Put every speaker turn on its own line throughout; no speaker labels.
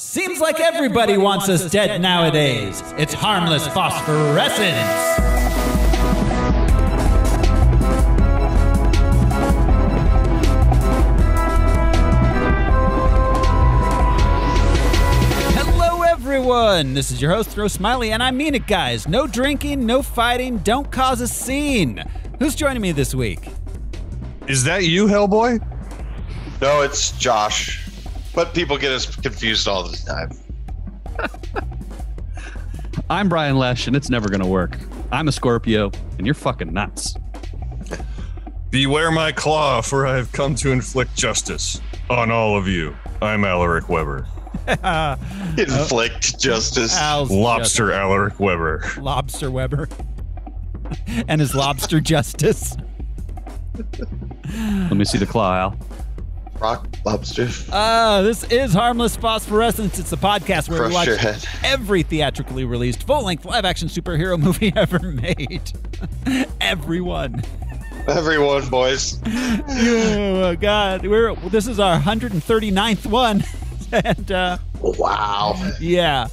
Seems like everybody wants us dead nowadays. It's Harmless Phosphorescence. Hello, everyone. This is your host, Throw Smiley, and I mean it, guys. No drinking, no fighting, don't cause a scene. Who's joining me this week?
Is that you, Hellboy?
No, it's Josh. But people get us confused all the time.
I'm Brian Lesh, and it's never going to work. I'm a Scorpio, and you're fucking nuts.
Beware my claw, for I have come to inflict justice on all of you. I'm Alaric Weber.
Inflict justice.
Lobster justice. Alaric Weber.
Lobster Weber. And his lobster justice.
Let me see the claw, Al.
Rock lobster.
This is Harmless Phosphorescence. It's a podcast where we watch every theatrically released full-length live-action superhero movie ever made. Everyone.
Everyone, boys.
Oh, God. This is our 139th one. And,
wow.
Yeah.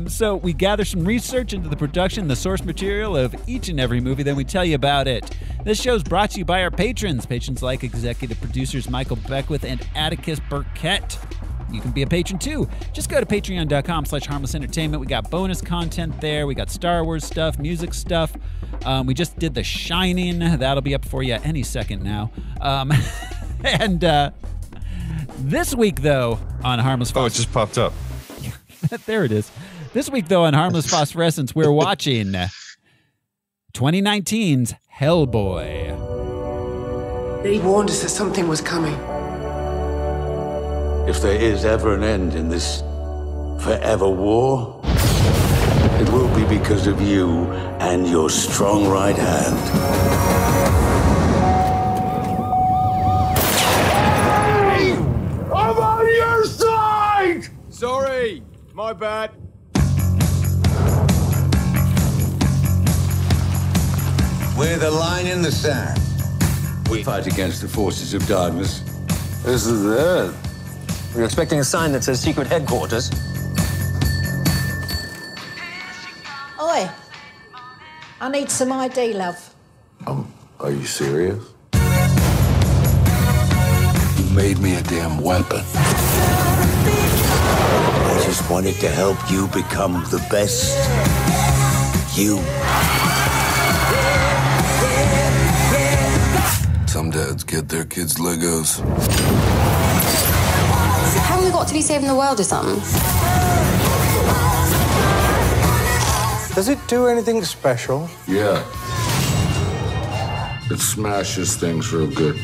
So we gather some research into the production, the source material of each and every movie, then we tell you about it. This show is brought to you by our patrons. Patrons like executive producers Michael Beckwith and Atticus Burkett. You can be a patron too. Just go to patreon.com/harmlessentertainment. We got bonus content there. We got Star Wars stuff, music stuff. We just did The Shining. That'll be up for you any second now. And this week, though, on Harmless
Oh, it just popped up.
There it is. This week, though, on Harmless Phosphorescence, we're watching 2019's Hellboy.
He warned us that something was coming.
If there is ever an end in this forever war, it will be because of you and your strong right hand.
I'm on your side! Sorry, my bad.
We're the line in the sand. We fight against the forces of darkness.
This is it.
We're expecting a sign that says secret headquarters.
Oi, I need some ID, love.
Are you serious?
You made me a damn weapon. I just wanted to help you become the best you.
Some dads get their kids Legos.
Haven't we got to be saving the world or something?
Does it do anything special?
Yeah. It smashes things real good.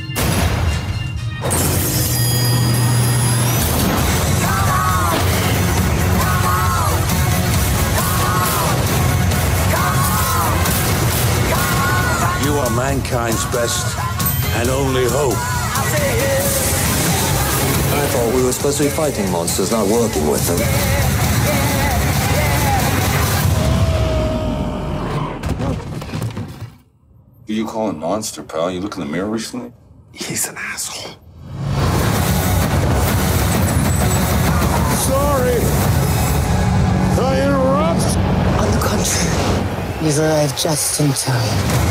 You are mankind's best and only hope.
I thought we were supposed to be fighting monsters, not working with them.
Who you calling monster, pal? You look in the mirror recently?
He's an asshole.
Sorry! I interrupt!
On the contrary, you've arrived just in time.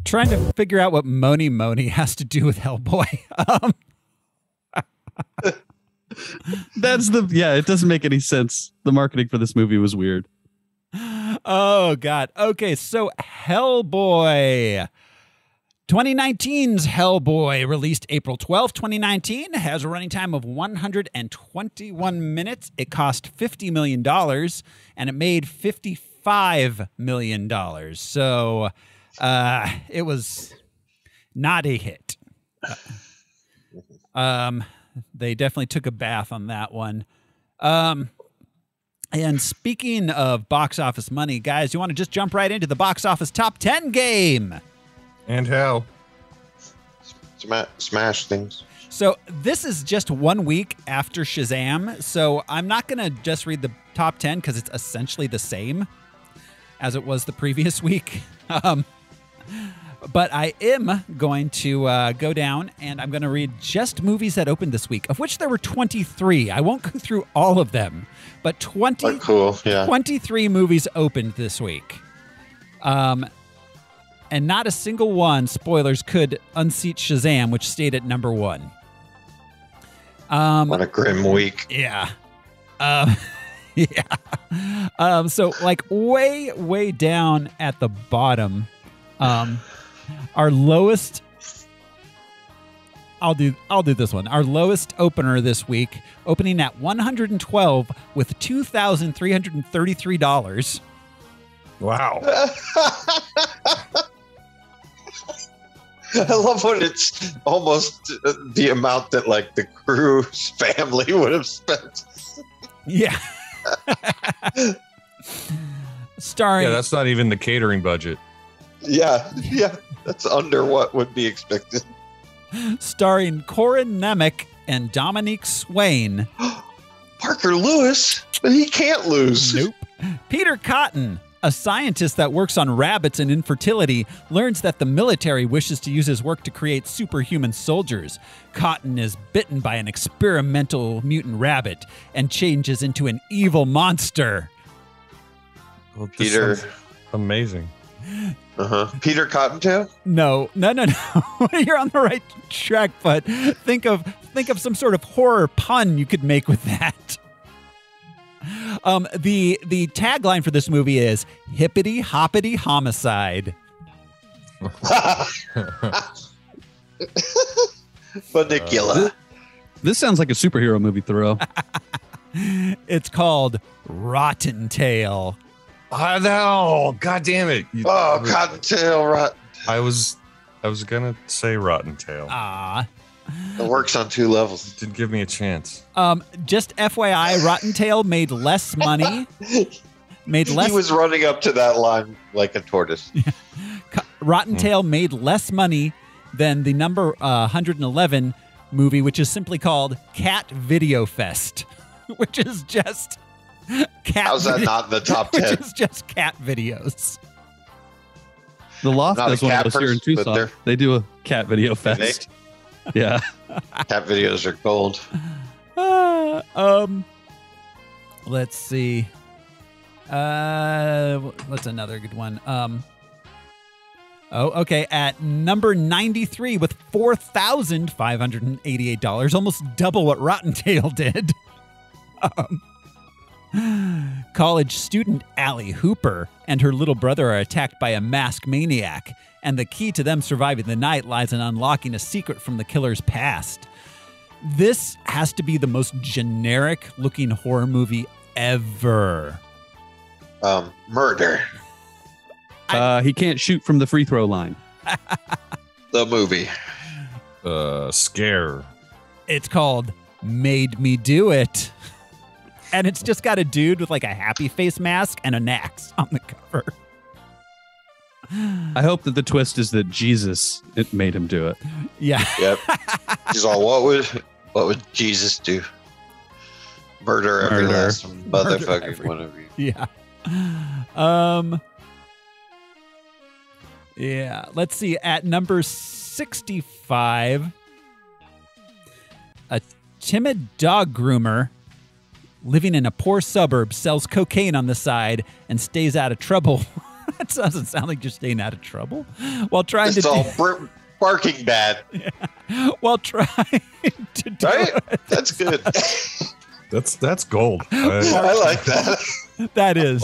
Trying to figure out what Moni Moni has to do with Hellboy.
It doesn't make any sense. The marketing for this movie was weird.
Oh, God. Okay, so Hellboy. 2019's Hellboy, released April 12th, 2019, has a running time of 121 minutes. It cost $50 million, and it made $55 million. So it was not a hit. They definitely took a bath on that one. And speaking of box office money, guys, you want to just jump right into the box office top 10 game?
And how?
Smash things.
So this is just 1 week after Shazam, so I'm not going to just read the top 10 because it's essentially the same as it was the previous week. But I am going to go down and I'm going to read just movies that opened this week, of which there were 23. I won't go through all of them, but 23 movies opened this week. And not a single one, spoilers, could unseat Shazam, which stayed at number 1.
What a grim week.
Yeah. Yeah. So like way down at the bottom, our lowest, I'll do this one. Our lowest opener this week, opening at 112 with $2,333.
Wow.
I love when it's almost the amount that like the crew's family would have spent.
Yeah. Starring.
Yeah, that's not even the catering budget.
Yeah, that's under what would be expected.
Starring Corin Nemec and Dominique Swain.
Parker Lewis, but he can't lose.
Nope. Peter Cotton, a scientist that works on rabbits and infertility, learns that the military wishes to use his work to create superhuman soldiers. Cotton is bitten by an experimental mutant rabbit and changes into an evil monster.
Well,
Peter,
amazing.
Peter Cottontail?
No. You're on the right track, but think of some sort of horror pun you could make with that. The tagline for this movie is hippity hoppity homicide.
Funicula.
This sounds like a superhero movie, Thoreau.
It's called Rotten Tail.
Oh, no. God damn it.
Cottontail Rotten.
I was gonna say Rotten Tail.
It works on 2 levels.
Didn't give me a chance.
Just FYI, Rotten Tail made less money. He
was running up to that line like a tortoise.
Rotten Tail made less money than the number 111 movie, which is simply called Cat Video Fest, which is just cat.
How's that not in the top 10?
Which is just cat videos.
The Loft
Not
does
a
one
cat
of those here in
person, but
Tucson. They do a cat video fest. Yeah.
Cat videos are gold.
Let's see. What's another good one? Okay. At number 93 with $4,588, almost double what Rotten Tail did. College student Allie Hooper and her little brother are attacked by a masked maniac, and the key to them surviving the night lies in unlocking a secret from the killer's past. This has to be the most generic-looking horror movie ever.
Murder.
He can't shoot from the free throw line.
The movie.
Scare.
It's called Made Me Do It. And it's just got a dude with like a happy face mask and an axe on the cover.
I hope that the twist is that Jesus made him do it.
Yeah.
Yep. He's all, what would Jesus do? Murder every last motherfucking one of you.
Yeah. Yeah. Let's see. At number 65, a timid dog groomer living in a poor suburb sells cocaine on the side and stays out of trouble. That doesn't sound like you're staying out of trouble. While trying
it's
to
all barking bad.
Yeah. While trying to do it.
That's good.
That's gold.
I like that.
That is.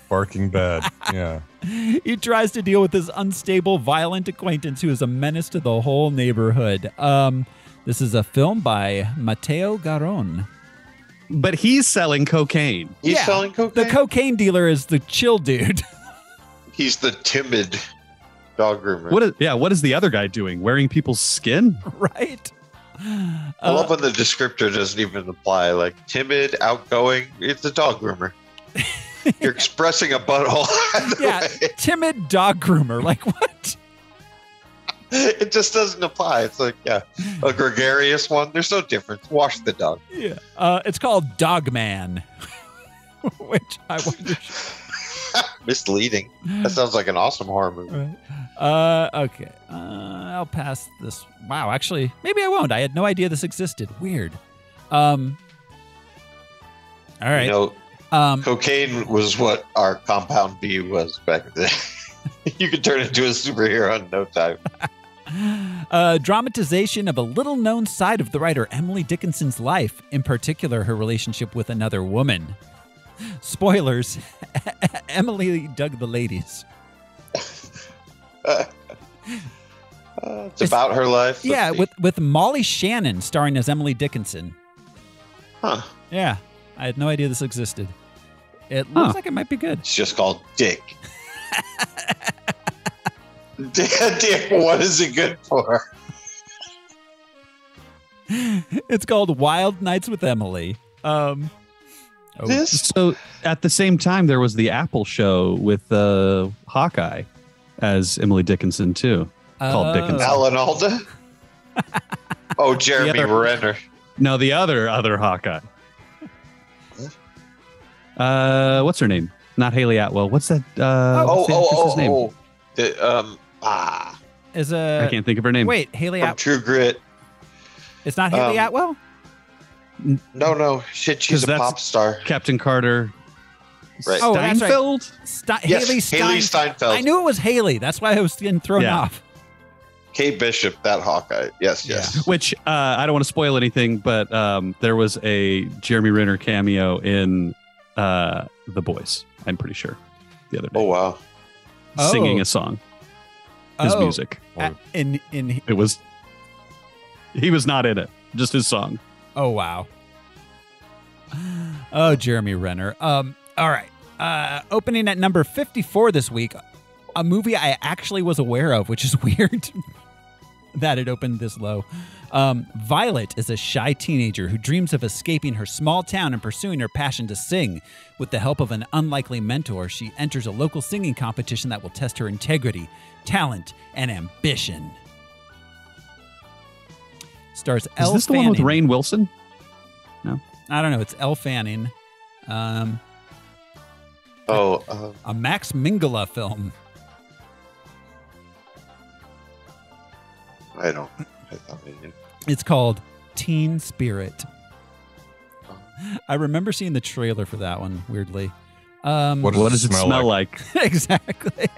Barking bad. Yeah.
He tries to deal with his unstable, violent acquaintance who is a menace to the whole neighborhood. This is a film by Matteo Garon.
But he's selling cocaine.
He's selling cocaine?
The cocaine dealer is the chill dude.
He's the timid dog groomer.
What is the other guy doing? Wearing people's skin?
Right.
I love when the descriptor doesn't even apply. Like timid, outgoing. It's a dog groomer. You're expressing a butthole.
Yeah, timid dog groomer. Like what?
It just doesn't apply. It's like, a gregarious one. There's no difference. Wash the dog.
Yeah. It's called Dogman. Which I wonder.
Misleading. That sounds like an awesome horror movie.
Right. Okay. I'll pass this. Wow. Actually, maybe I won't. I had no idea this existed. Weird. All right.
You know, cocaine was what our Compound B was back then. You could turn into a superhero in no time.
Dramatization of a little-known side of the writer Emily Dickinson's life, in particular her relationship with another woman. Spoilers, Emily dug the ladies.
It's about her life.
Yeah, with Molly Shannon starring as Emily Dickinson.
Huh.
Yeah, I had no idea this existed. It looks like it might be good.
It's just called Dick. Dick, what is it good for?
It's called Wild Nights with Emily.
So at the same time, there was the Apple show with Hawkeye as Emily Dickinson too, called Dickinson.
Alan Alda? Oh, Jeremy Renner.
No, the other Hawkeye. What's her name? Not Haley Atwell. What's that? Name?
I
can't think of her name.
Wait, Haley Atwell.
True Grit.
It's not Haley Atwell?
No. Shit, she's a pop star.
Captain Carter.
Right.
Oh, that's right.
Yes,
Haley
Steinfeld.
I knew it was Haley. That's why I was getting thrown off.
Kate Bishop, that Hawkeye. Yes.
Yeah.
Which I don't want to spoil anything, but there was a Jeremy Renner cameo in The Boys, I'm pretty sure, the other day.
Oh, wow.
Singing a song. His music. He was not in it, just his song.
Oh, wow. Oh, Jeremy Renner. All right. Opening at number 54 this week, a movie I actually was aware of, which is weird that it opened this low. Violet is a shy teenager who dreams of escaping her small town and pursuing her passion to sing. With the help of an unlikely mentor, she enters a local singing competition that will test her integrity, talent, and ambition. Stars Elle
Is this the
Fanning.
one with Rainn Wilson? No?
I don't know. It's Elle Fanning. A Max Minghella film.
I thought I knew.
It's called Teen Spirit. I remember seeing the trailer for that one, weirdly.
What does it smell like?
Exactly.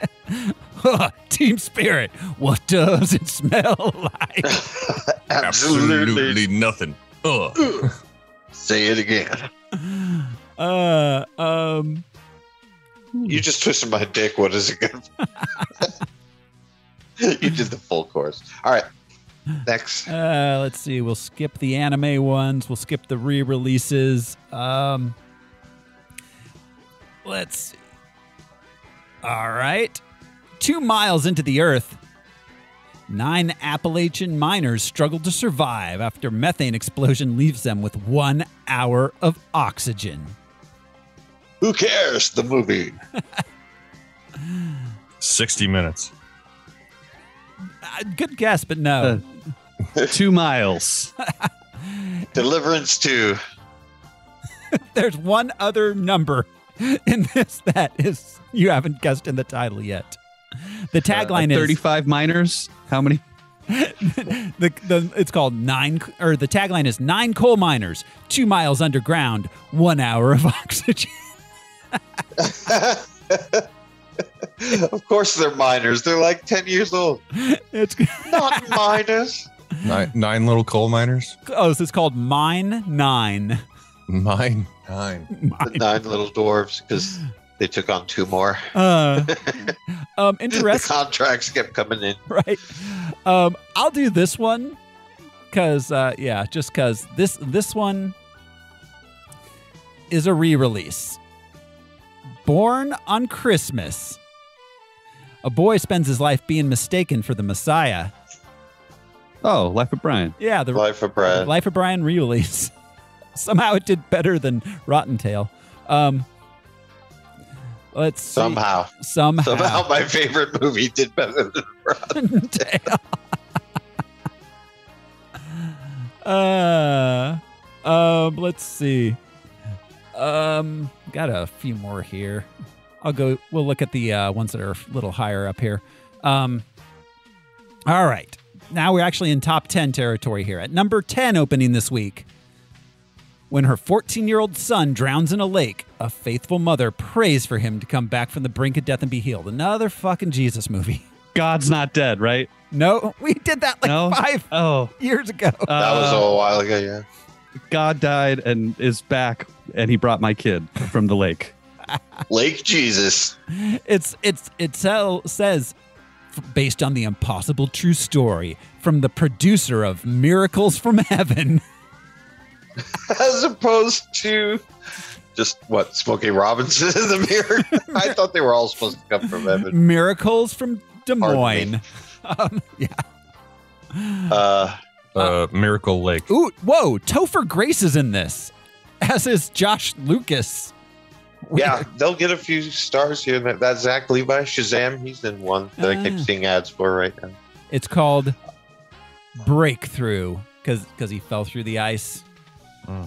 Team Spirit. What does it smell like?
Absolutely
nothing.
Say it again. You just twisted my dick. What is it good for? You did the full course. All right. Next.
Let's see. We'll skip the anime ones. We'll skip the re-releases. Let's see. All right. 2 miles into the earth, 9 Appalachian miners struggle to survive after methane explosion leaves them with 1 hour of oxygen.
Who cares? The movie.
60 minutes.
Good guess, but no.
2 miles.
Deliverance 2.
There's one other number in this that is you haven't guessed in the title yet. The tagline is
35 miners. How many?
It's called 9, or the tagline is 9 coal miners, 2 miles underground, 1 hour of oxygen.
Of course they're miners. They're like 10 years old.
It's
not miners.
9 little coal miners.
Oh, so it's called Mine 9.
Mine 9.
The 9 little dwarves, because they took on 2 more.
Interesting.
The contracts kept coming in.
Right. I'll do this one because, just because this one is a re-release. Born on Christmas, a boy spends his life being mistaken for the Messiah.
Oh, Life of Brian.
Yeah, the
Life of Brian.
Life of Brian re-release. Somehow it did better than Rotten Tail. Let's see.
Somehow my favorite movie did better than Rotten Tail.
Let's see. Got a few more here. We'll look at the ones that are a little higher up here. All right. Now we're actually in top 10 territory here. At number 10 opening this week. When her 14-year-old son drowns in a lake, a faithful mother prays for him to come back from the brink of death and be healed. Another fucking Jesus movie.
God's not dead, right?
No, we did that like 5 years ago.
That was a while ago, yeah.
God died and is back, and he brought my kid from the lake.
Lake Jesus.
It says, based on the impossible true story from the producer of Miracles from Heaven.
As opposed to just what, Smokey Robinson in the mirror? I thought they were all supposed to come from heaven.
Miracles from Des Moines. Yeah.
Miracle Lake.
Ooh, whoa, Topher Grace is in this, as is Josh Lucas. Weird.
Yeah, they'll get a few stars here. That's Zach Levi, Shazam. He's in one that I keep seeing ads for right now.
It's called Breakthrough because he fell through the ice.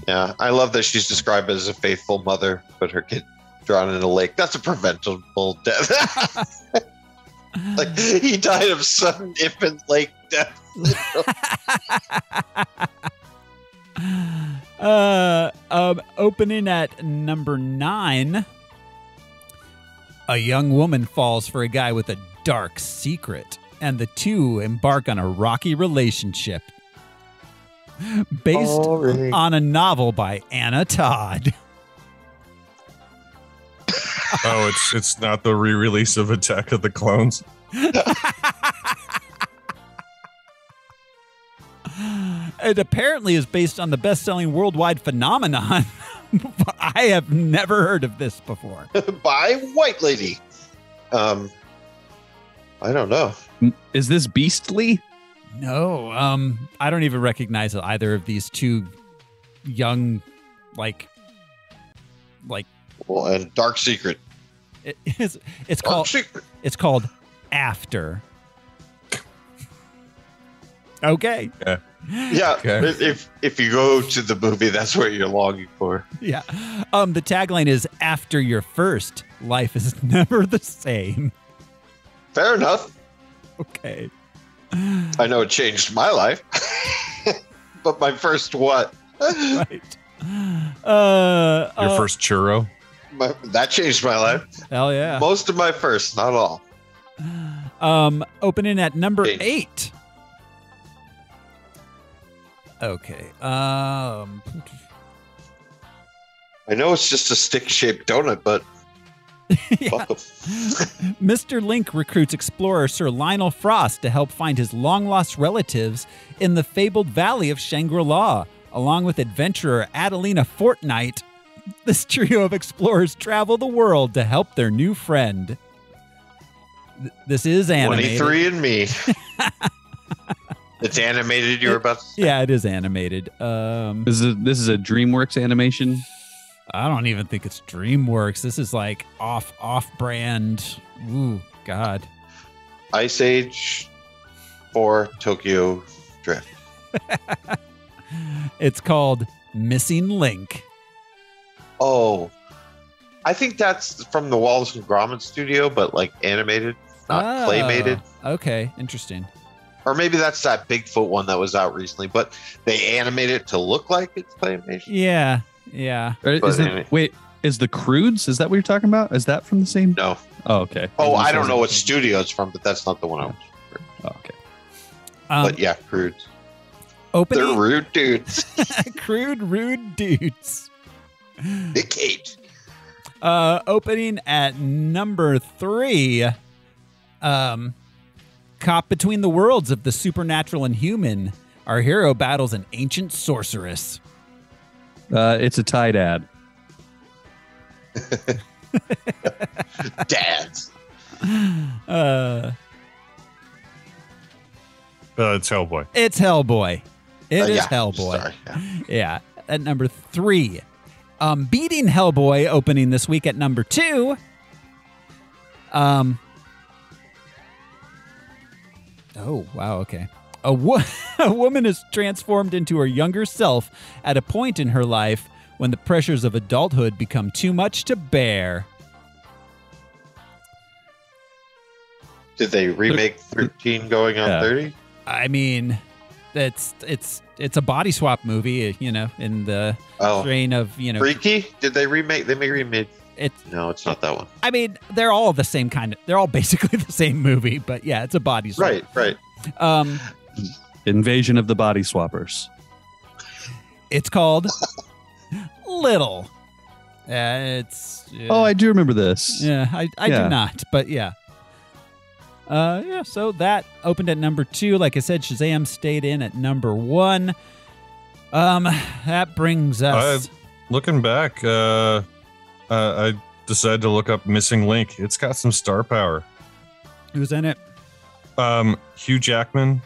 Yeah, I love that she's described as a faithful mother, but her kid drowned in a lake. That's a preventable death. Like, he died of sudden infant lake death.
Opening at number 9, a young woman falls for a guy with a dark secret, and the two embark on a rocky relationship based on a novel by Anna Todd.
Oh, it's not the re-release of Attack of the Clones.
It apparently is based on the best-selling worldwide phenomenon. I have never heard of this before.
By White Lady. I don't know.
Is this Beastly?
No, I don't even recognize either of these two young, like.
Well, and Dark Secret.
It's
Dark
called.
Secret.
It's called After. Okay.
Yeah.
Yeah.
Okay.
If you go to the movie, that's what you're longing for.
Yeah. The tagline is "After your first, life is never the same."
Fair enough.
Okay.
I know it changed my life, but my first what?
Right.
Your first churro?
That changed my life.
Hell yeah.
Most of my first, not all.
Opening at number 8. Okay.
I know it's just a stick-shaped donut, but fuck 'em.
Mr. Link recruits explorer Sir Lionel Frost to help find his long-lost relatives in the fabled valley of Shangri-La. Along with adventurer Adelina Fortnite, this trio of explorers travel the world to help their new friend. This is animated.
23andMe. It's animated, you were about to say?
Yeah, it is animated.
This is a DreamWorks animation?
I don't even think it's DreamWorks. This is like off-brand. Ooh, God.
Ice Age for Tokyo Drift.
It's called Missing Link.
Oh, I think that's from the Wallace and Gromit studio, but like animated, not playmated.
Okay, interesting.
Or maybe that's that Bigfoot one that was out recently, but they animated it to look like it's claymation.
Yeah.
Is the Croods? Is that what you're talking about? Is that from the same?
No.
Oh, okay.
Oh, I don't know what studio it's from, but that's not the one I was.
Oh, okay.
But yeah, Croods.
Opening.
They're rude dudes.
Crude, rude dudes.
Nick Cage.
Opening at number 3. Caught between the worlds of the supernatural and human, our hero battles an ancient sorceress.
It's a Tide ad.
Dads.
It's Hellboy.
It's Hellboy. It is
Yeah,
Hellboy.
sorry,
Yeah. At number 3. Beating Hellboy opening this week at number 2. Oh, wow, okay. A woman is transformed into her younger self at a point in her life when the pressures of adulthood become too much to bear.
Did they remake 13 going on 30?
I mean, it's a body swap movie, in the strain of,
Freaky? Did they remake? They may remake. No, it's not that one.
I mean, they're all the same they're all basically the same movie, but yeah, it's a body swap.
Right.
Invasion of the Body Swappers.
It's called Little.
I do remember this.
Yeah, I do not, but yeah. So that opened at number 2. Like I said, Shazam stayed in at number 1. That brings us...
looking back, I decided to look up Missing Link. It's got some star power.
Who's in it?
Hugh Jackman,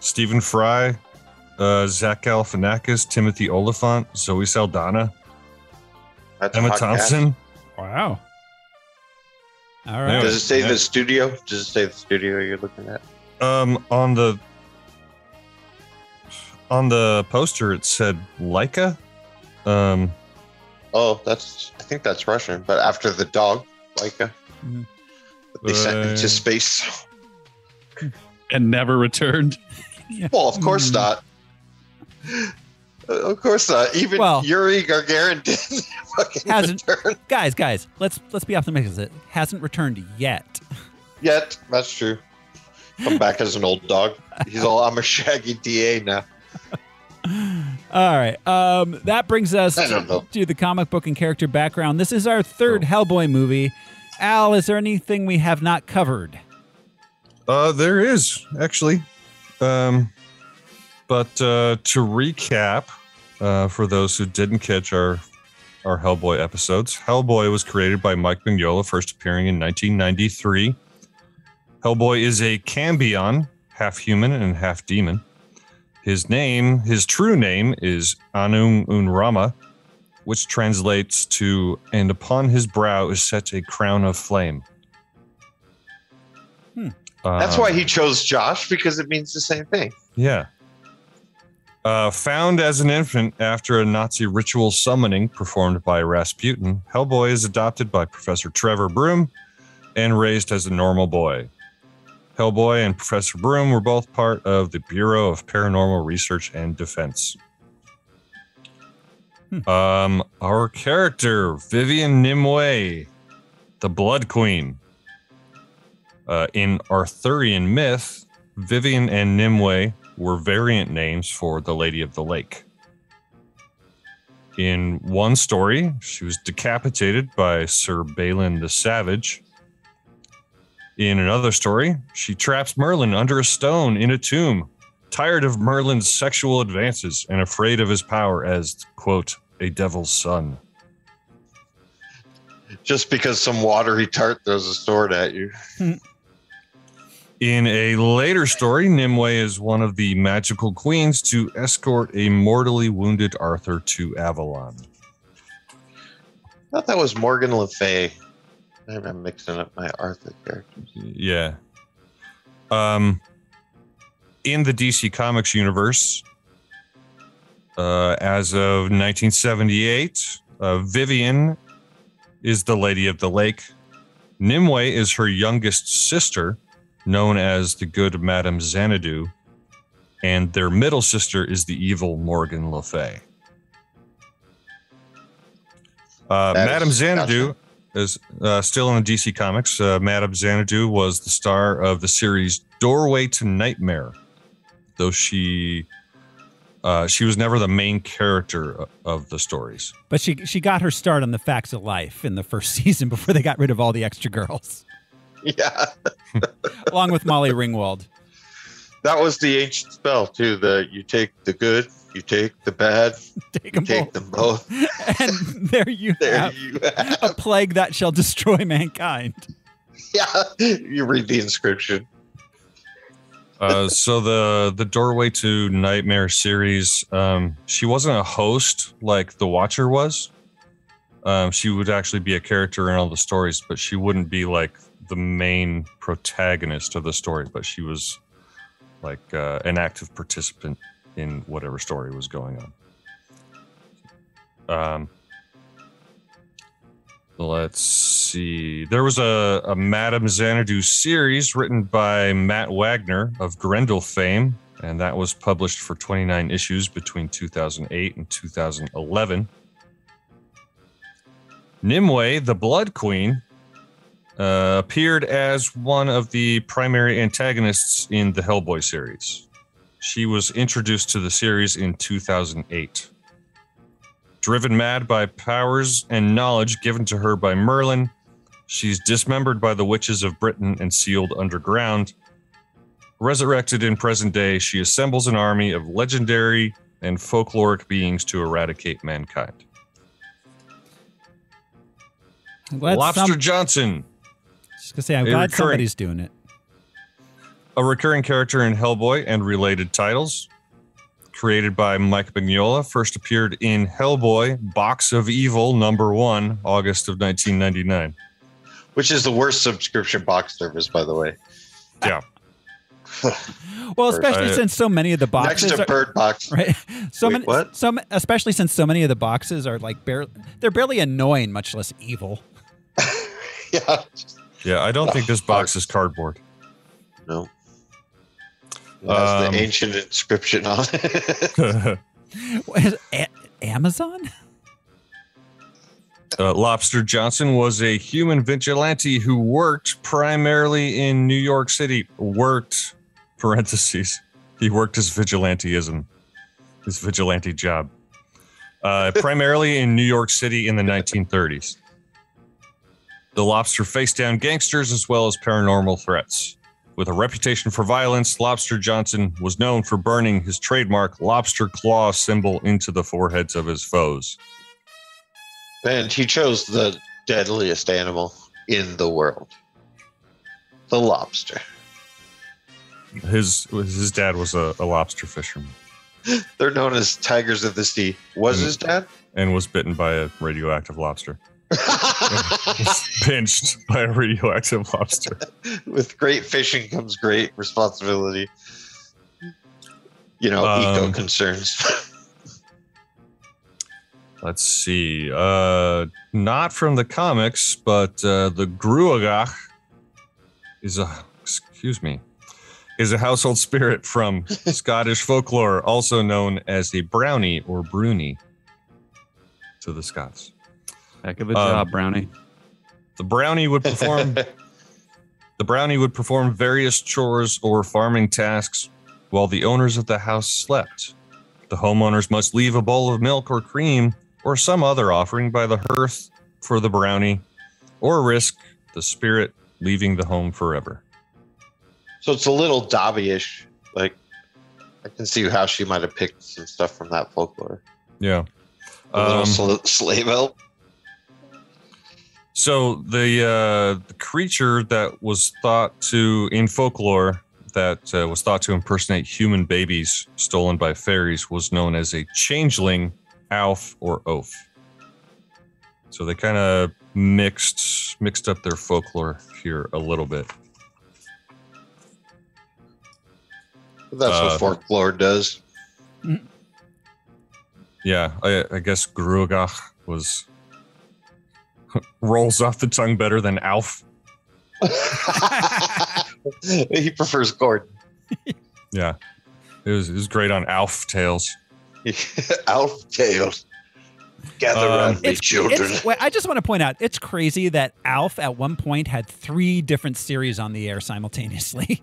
Stephen Fry, Zach Galifianakis, Timothy Olyphant, Zoe Saldana, Emma Thompson.
Wow. All right.
Does it say the studio? Does it say the studio you're looking at?
On the poster it said Laika.
I think that's Russian, but after the dog, Laika. Mm-hmm. They sent it to space.
And never returned.
Well, of course not. Of course not. Even Yuri Gagarin didn't fucking return.
Guys, let's be optimistic. It hasn't returned yet.
Yet, that's true. Come back as an old dog. I'm a shaggy DA now.
All right. That brings us to the comic book and character background. This is our third Hellboy movie. Al, is there anything we have not covered?
There is, actually. But to recap, for those who didn't catch our Hellboy episodes, Hellboy was created by Mike Mignola, first appearing in 1993. Hellboy is a cambion, half human and half demon. His true name is Anung Unrama, which translates to, and upon his brow is set a crown of flame.
That's why he chose Josh, because it means the same thing.
Yeah. Found as an infant after a Nazi ritual summoning performed by Rasputin, Hellboy is adopted by Professor Trevor Broom and raised as a normal boy. Hellboy and Professor Broom were both part of the Bureau of Paranormal Research and Defense. Our character, Vivian Nimue, the Blood Queen. In Arthurian myth, Vivian and Nimue were variant names for the Lady of the Lake. In one story, she was decapitated by Sir Balin the Savage. In another story, she traps Merlin under a stone in a tomb, tired of Merlin's sexual advances and afraid of his power as, quote, a devil's son.
Just because some watery tart throws a sword at you.
In a later story, Nimue is one of the magical queens to escort a mortally wounded Arthur to Avalon.
I thought that was Morgan Le Fay. I'm mixing up my Arthur characters.
Yeah. In the DC Comics universe, as of 1978, Vivian is the Lady of the Lake. Nimue is her youngest sister, known as the good Madame Xanadu, and their middle sister is the evil Morgan Le Fay. Madame Xanadu is still in the DC Comics. Madame Xanadu was the star of the series Doorway to Nightmare, though she was never the main character of the stories.
But she got her start on the Facts of Life in the first season before they got rid of all the extra girls.
Yeah.
Along with Molly Ringwald.
That was the ancient spell, too. You take the good, you take the bad, take them both.
And there you have a plague that shall destroy mankind.
Yeah, you read the inscription.
So the Doorway to Nightmare series, she wasn't a host like The Watcher was. She would actually be a character in all the stories, but she wouldn't be like the main protagonist of the story, but she was like an active participant in whatever story was going on. Let's see. There was a Madame Xanadu series written by Matt Wagner of Grendel fame, and that was published for 29 issues between 2008 and 2011. Nimue, the Blood Queen, appeared as one of the primary antagonists in the Hellboy series. She was introduced to the series in 2008. Driven mad by powers and knowledge given to her by Merlin, she's dismembered by the witches of Britain and sealed underground. Resurrected in present day, she assembles an army of legendary and folkloric beings to eradicate mankind. Lobster Johnson.
Just gonna say, I'm glad somebody's doing it.
A recurring character in Hellboy and related titles. Created by Mike Mignola, first appeared in Hellboy, Box of Evil #1, August of 1999.
Which is the worst subscription box service, by the way.
Yeah.
Well, especially since so many of the boxes
next to Bird Box,
right?
What?
Especially since so many of the boxes are like they're barely annoying, much less evil.
Yeah.
Yeah, I don't think this box is cardboard.
No. It has the ancient inscription on it.
What is Amazon?
Lobster Johnson was a human vigilante who worked primarily in New York City. Worked, parentheses, he worked his vigilanteism, his vigilante job. Primarily in New York City in the 1930s. The Lobster faced down gangsters as well as paranormal threats. With a reputation for violence, Lobster Johnson was known for burning his trademark lobster claw symbol into the foreheads of his foes.
And he chose the deadliest animal in the world. The lobster.
His dad was a lobster fisherman.
They're known as tigers of the sea. Was his dad?
And was bitten by a radioactive lobster. Was pinched by a radioactive lobster.
With great fishing comes great responsibility. Eco concerns.
Let's see. Not from the comics, but the Gruagach is a household spirit from Scottish folklore, also known as a brownie or bruni to the Scots.
Heck of a job, Brownie.
The brownie would perform various chores or farming tasks while the owners of the house slept. The homeowners must leave a bowl of milk or cream or some other offering by the hearth for the brownie, or risk the spirit leaving the home forever.
So it's a little Dobby-ish. Like, I can see how she might have picked some stuff from that folklore.
Yeah.
A little slave elf.
So the creature that was thought to, in folklore, that was thought to impersonate human babies stolen by fairies was known as a changeling, Alf, or Oaf. So they kind of mixed up their folklore here a little bit.
That's what folklore does.
Yeah, I guess Gruagach rolls off the tongue better than Alf.
He prefers Gordon.
Yeah, it was great on Alf Tales.
Alf Tales. Gather around me, children.
I just want to point out, it's crazy that Alf at one point had 3 different series on the air simultaneously.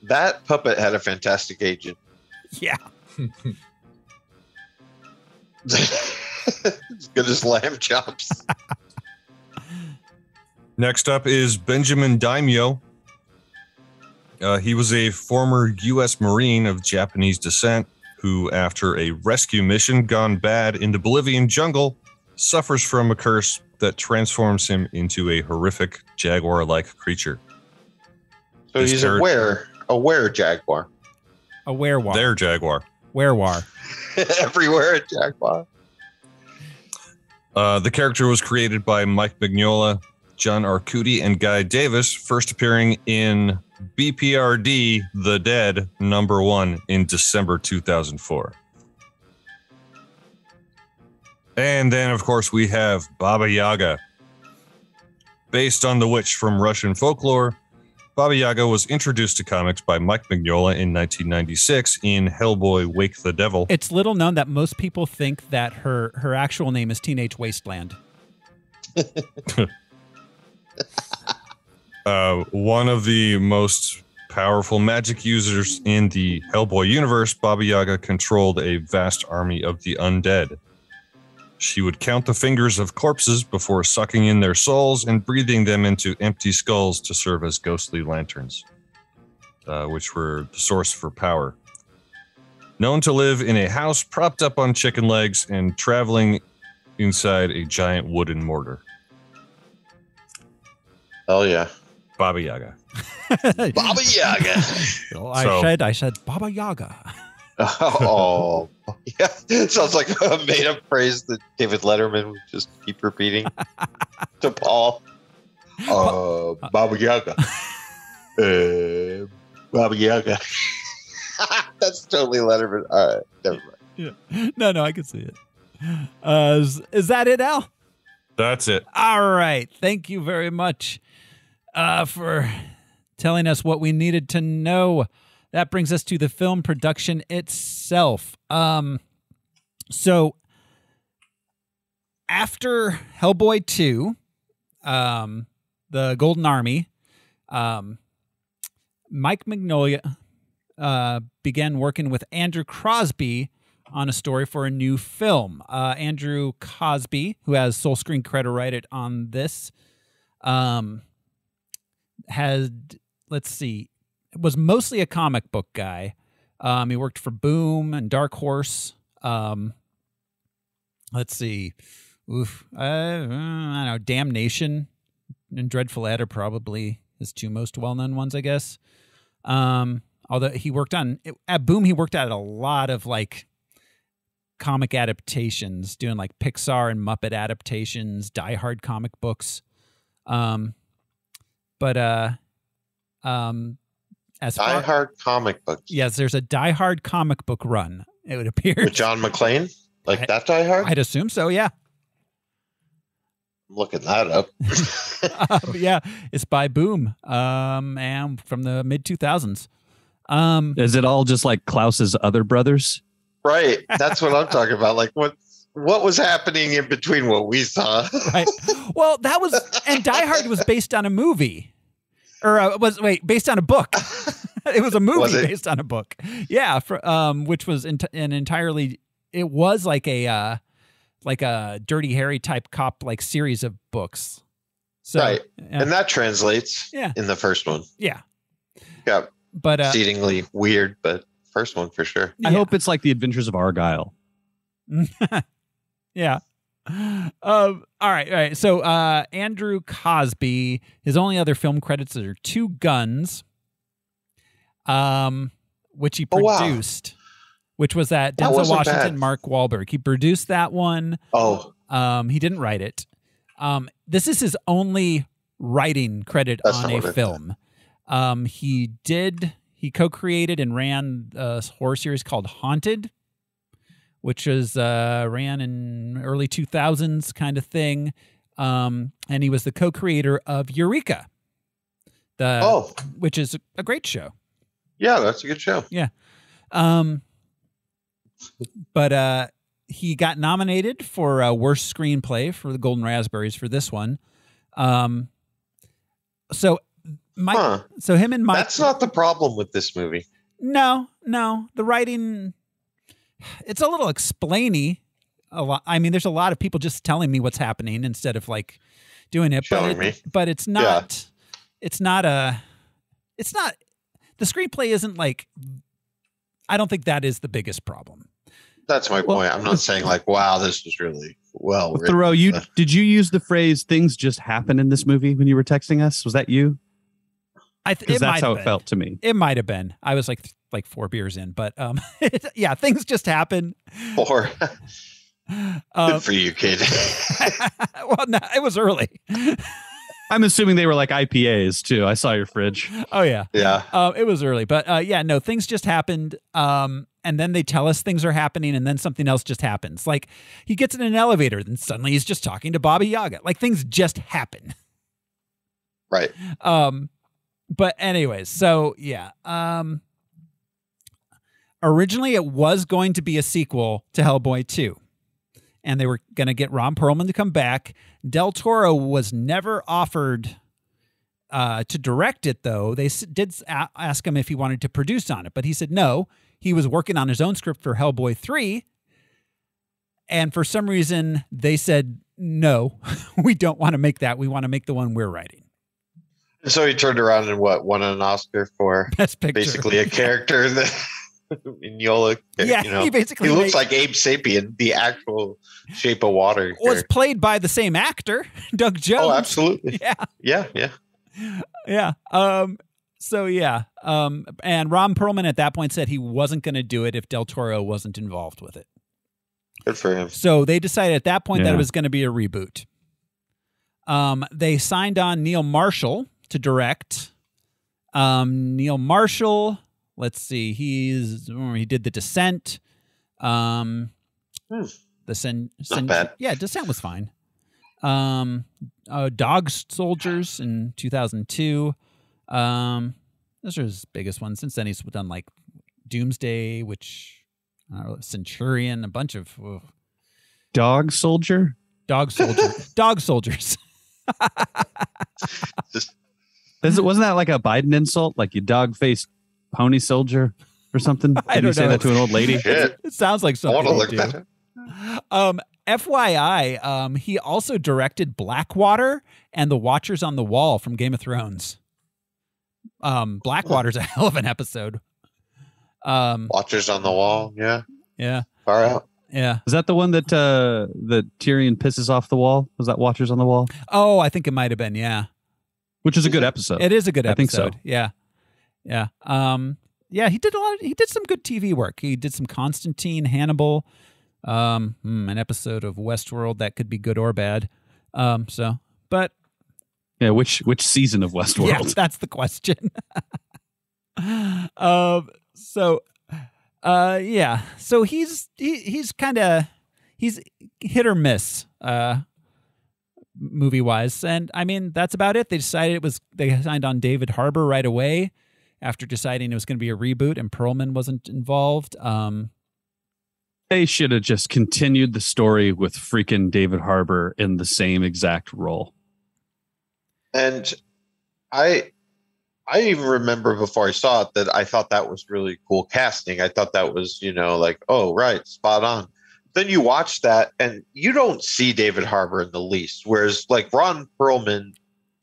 That puppet had a fantastic agent.
Yeah.
As good as lamb chops.
Next up is Benjamin Daimyo. He was a former U.S. Marine of Japanese descent who, after a rescue mission gone bad in the Bolivian jungle, suffers from a curse that transforms him into a horrific jaguar-like creature.
So he's a were-jaguar.
A werewolf.
Their jaguar.
Werewar.
Everywhere a jaguar.
The character was created by Mike Mignola, John Arcudi, and Guy Davis, first appearing in BPRD The Dead #1 in December 2004. And then, of course, we have Baba Yaga. Based on the witch from Russian folklore, Baba Yaga was introduced to comics by Mike Mignola in 1996 in Hellboy Wake the Devil.
It's little known that most people think that her actual name is Teenage Wasteland.
One of the most powerful magic users in the Hellboy universe, Baba Yaga controlled a vast army of the undead. She would count the fingers of corpses before sucking in their souls and breathing them into empty skulls to serve as ghostly lanterns, which were the source for power. Known to live in a house propped up on chicken legs and traveling inside a giant wooden mortar.
Oh, yeah.
Baba Yaga.
Baba Yaga.
I said Baba Yaga.
Oh, yeah. Sounds like a made-up phrase that David Letterman would just keep repeating to Paul. Baba Yaga. Baba Yaga. That's totally Letterman. All right, never mind.
Yeah. No, I can see it. Is that it, Al?
That's it.
All right. Thank you very much for telling us what we needed to know. That brings us to the film production itself. So after Hellboy 2, the Golden Army, Mike Mignola began working with Andrew Crosby on a story for a new film. Andrew Cosby, who has sole screen credit on this, was mostly a comic book guy. He worked for Boom and Dark Horse. I don't know, Damnation and Dreadful Ed are probably his two most well-known ones, I guess. Although he worked at Boom, he worked at a lot of like comic adaptations, doing like Pixar and Muppet adaptations, Die Hard comic books. As
Die Hard comic books.
Yes, there's a Die Hard comic book run. It would appear
with John McClane, that Die Hard.
I'd assume so. Yeah,
I'm looking that up.
Yeah, it's by Boom, and from the mid 2000s.
Is it all just like Klaus's other brothers?
Right, that's what I'm talking about. Like what was happening in between what we saw?
Right. Well, and Die Hard was based on a movie. Or based on a book. It was a movie based on a book. Yeah, which was an entirely. It was like a Dirty Harry type cop like series of books. So,
right, and that translates. In the first one.
Yeah,
but exceedingly weird, but first one for sure.
I hope it's like the Adventures of Argyle.
Yeah. All right. So Andrew Cosby, his only other film credits are Two Guns, which he produced, which was that Denzel Washington, Mark Wahlberg. He produced that one. He didn't write it. This is his only writing credit on a film. He co-created and ran a horror series called Haunted, which was ran in early 2000s kind of thing. And he was the co-creator of Eureka, which is a great show.
Yeah, that's a good show.
Yeah. But he got nominated for Worst Screenplay for the Golden Raspberries for this one. So him and Mike...
That's not the problem with this movie.
No. The writing... It's a little explainy. A lot. I mean, there's a lot of people just telling me what's happening instead of like doing it. But it's not. It's not. The screenplay isn't like. I don't think that is the biggest problem.
That's my point. I'm not saying like, wow, this was really well written.
Thoreau, did you use the phrase "things just happen" in this movie when you were texting us? Was that you? That's how it felt to me.
It might have been. I was like 4 beers in, but yeah, things just happen.
4. Good for you, kid.
Well, no, it was early.
I'm assuming they were like IPAs too. I saw your fridge.
Oh yeah,
yeah.
It was early, but things just happened. and then they tell us things are happening, and then something else just happens. Like he gets in an elevator, then suddenly he's just talking to Baba Yaga. Like things just happen.
Right.
But anyways, so yeah. Originally, it was going to be a sequel to Hellboy 2. And they were going to get Ron Perlman to come back. Del Toro was never offered to direct it, though. They did ask him if he wanted to produce on it, but he said no. He was working on his own script for Hellboy 3. And for some reason, they said, no, we don't want to make that. We want to make the one we're writing.
So he turned around and won an Oscar for
Best Picture.
Basically a character that Mignola,
yeah,
you know,
he basically
looks like Abe Sapien, the actual Shape of Water.
Was played by the same actor, Doug Jones.
Oh, absolutely.
Yeah. So yeah. And Ron Perlman at that point said he wasn't going to do it if Del Toro wasn't involved with it.
Good for him.
So they decided at that point that it was going to be a reboot. They signed on Neil Marshall to direct. Neil Marshall, let's see, he did The Descent. Not
bad.
Yeah, Descent was fine. Dog Soldiers in 2002. Those are his biggest ones. Since then, he's done like Doomsday, which Centurion, a bunch of
Dog Soldier.
Dog Soldiers.
Wasn't that like a Biden insult? Like you dog-faced pony soldier or something?
I don't know.
Say that to an old lady?
It sounds like something.
I want to look better.
FYI, he also directed Blackwater and The Watchers on the Wall from Game of Thrones. Blackwater's a hell of an episode.
Watchers on the Wall, yeah.
Yeah.
Far out.
Yeah.
Is that the one that that Tyrion pisses off the wall? Was that Watchers on the Wall?
Oh, I think it might have been, yeah.
Which is a good episode.
It is a good episode.
I think so.
Yeah. Yeah. Yeah, he did some good TV work. He did some Constantine, Hannibal, an episode of Westworld that could be good or bad. But
yeah, which season of Westworld?
Yeah, that's the question. So he's kind of hit or miss movie wise, and I mean that's about it. They signed on David Harbour right away after deciding it was going to be a reboot, and Perlman wasn't involved.
They should have just continued the story with freaking David Harbour in the same exact role.
And I even remember before I saw it that I thought that was really cool casting. I thought that was, like, oh, right, spot on. Then you watch that and you don't see David Harbour in the least. Whereas like Ron Perlman,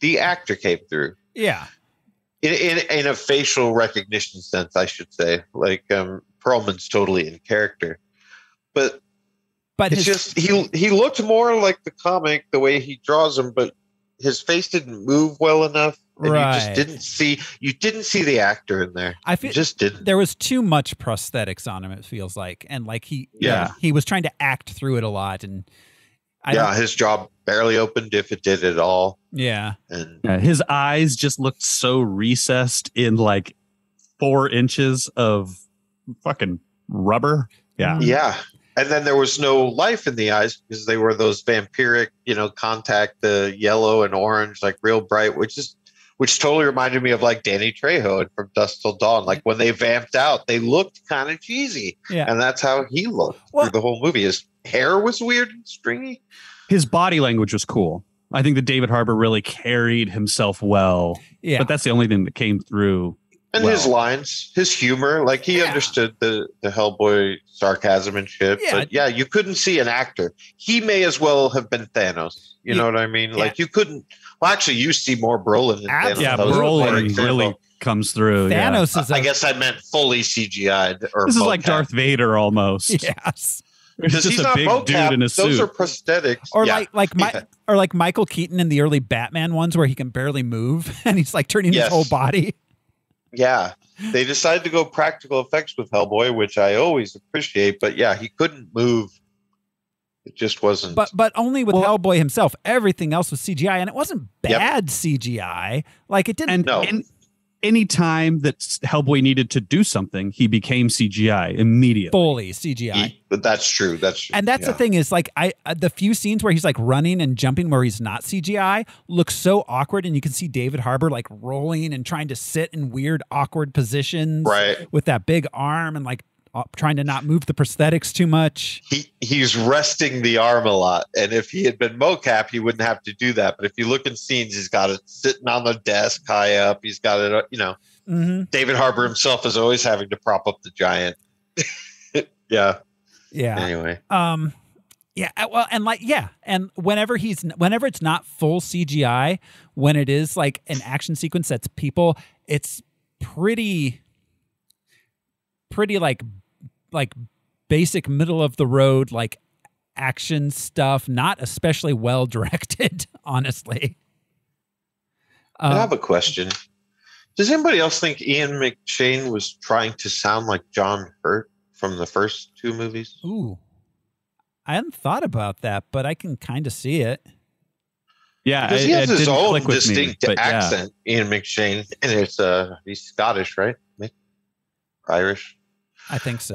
the actor came through.
Yeah.
In a facial recognition sense, I should say. Like Perlman's totally in character. But it's just he looked more like the comic, the way he draws him, but his face didn't move well enough. And you didn't see the actor in there. I feel just didn't.
There was too much prosthetics on him, it feels like. And like he was trying to act through it a lot. And
his jaw barely opened, if it did at all.
Yeah.
And
his eyes just looked so recessed in like 4 inches of fucking rubber. Yeah.
Yeah. And then there was no life in the eyes because they were those vampiric, contact, the yellow and orange, like real bright, which totally reminded me of like Danny Trejo from Dusk Till Dawn. Like when they vamped out, they looked kind of cheesy.
Yeah.
And that's how he looked through the whole movie. His hair was weird and stringy.
His body language was cool. I think that David Harbour really carried himself well. Yeah. But that's the only thing that came through.
And his lines, his humor, like he understood the Hellboy sarcasm and shit.
Yeah.
But you couldn't see an actor. He may as well have been Thanos. You know what I mean? Yeah. Like you couldn't. Well, actually, you see more Brolin in Thanos.
Yeah, Brolin really comes through.
Thanos is.
I guess I meant fully CGI'd.
This is like Darth Vader almost.
Yes.
Because
he's just a big dude in a suit.
Those are prosthetics.
Or like Michael Keaton in the early Batman ones where he can barely move and he's like turning his whole body.
Yeah. They decided to go practical effects with Hellboy, which I always appreciate. But yeah, he couldn't move. It just wasn't.
But only with Hellboy himself. Everything else was CGI, and it wasn't bad CGI. Like it didn't.
any time that Hellboy needed to do something, he became CGI immediately.
Fully CGI.
But that's true. That's true.
And that's the thing is like the few scenes where he's like running and jumping where he's not CGI look so awkward, and you can see David Harbour like rolling and trying to sit in weird awkward positions with that big arm and like trying to not move the prosthetics too much.
He's resting the arm a lot, and if he had been mocap, he wouldn't have to do that. But if you look in scenes, he's got it sitting on the desk high up. He's got it, David Harbour himself is always having to prop up the giant. Yeah. Anyway.
Yeah. Well, and whenever it's not full CGI, when it is like an action sequence that's people, it's pretty like basic middle of the road, like action stuff, not especially well directed, honestly.
I have a question. Does anybody else think Ian McShane was trying to sound like John Hurt from the first two movies?
Ooh, I hadn't thought about that, but I can kind of see it.
Yeah, because he has his own distinct accent, Ian McShane, and he's Scottish, right? Irish.
I think so.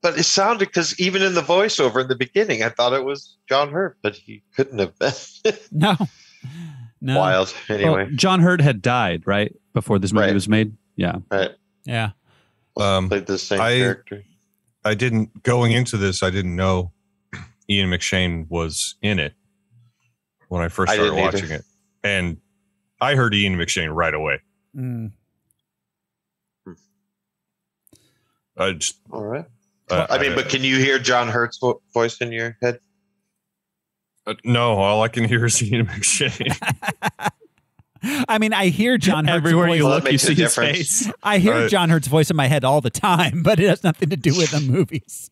But it sounded, because even in the voiceover in the beginning, I thought it was John Hurt, but he couldn't have been.
No.
Wild. Anyway,
well, John Hurt had died right before this movie was made. Yeah.
Right.
Yeah.
Played the same character.
I didn't going into this. I didn't know Ian McShane was in it when I first started watching it, and I heard Ian McShane right away.
All right. But can you hear John Hurt's voice in your head?
No, all I can hear is Ian McShane.
I mean, I hear John Hurt's
everywhere
voice.
you look, you see his face.
I hear John Hurt's voice in my head all the time, but it has nothing to do with the movies.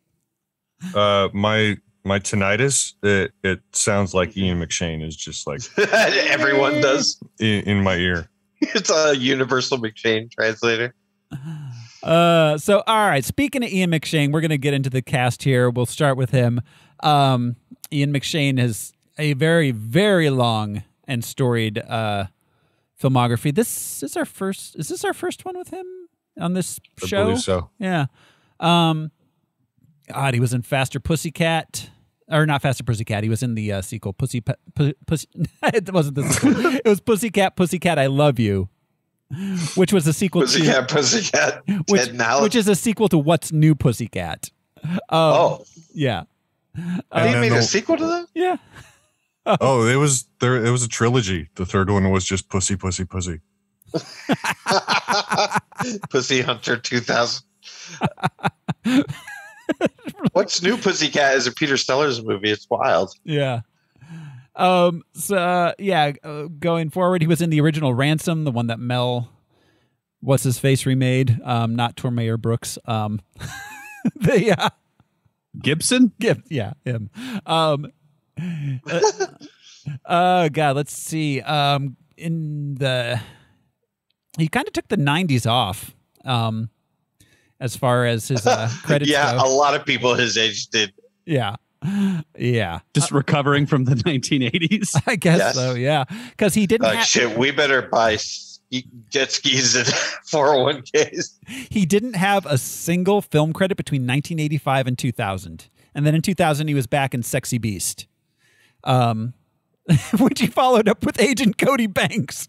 My tinnitus, it sounds like Ian McShane is just like
everyone does
in my ear.
It's a universal McShane translator.
So, all right. Speaking of Ian McShane, we're going to get into the cast here. We'll start with him. Ian McShane has a very, very long and storied filmography. Is this our first one with him on this show?
I believe so.
Yeah. God, he was in Faster Pussycat. Or not Faster Pussycat. He was in the sequel, Pussy. It wasn't the sequel. It was Pussycat, I Love You. Which was a sequel
Pussycat,
which is a sequel to What's New Pussycat. Yeah.
They made a sequel to that?
Yeah.
It was a trilogy. The third one was just Pussy.
Pussy Hunter 2000. What's New Pussycat is a Peter Sellers movie. It's wild.
Yeah. Going forward, he was in the original Ransom, the one that Mel, what's his face, remade. Not Tormeyer Brooks.
Gibson?
Yeah, him. God, let's see. He kind of took the 90s off. As far as his credits go.
A lot of people his age did.
Yeah.
Just recovering from the 1980s.
I guess so, yeah. Because he didn't
shit, we better buy jet skis and 401ks.
He didn't have a single film credit between 1985 and 2000. And then in 2000, he was back in Sexy Beast. Which he followed up with Agent Cody Banks.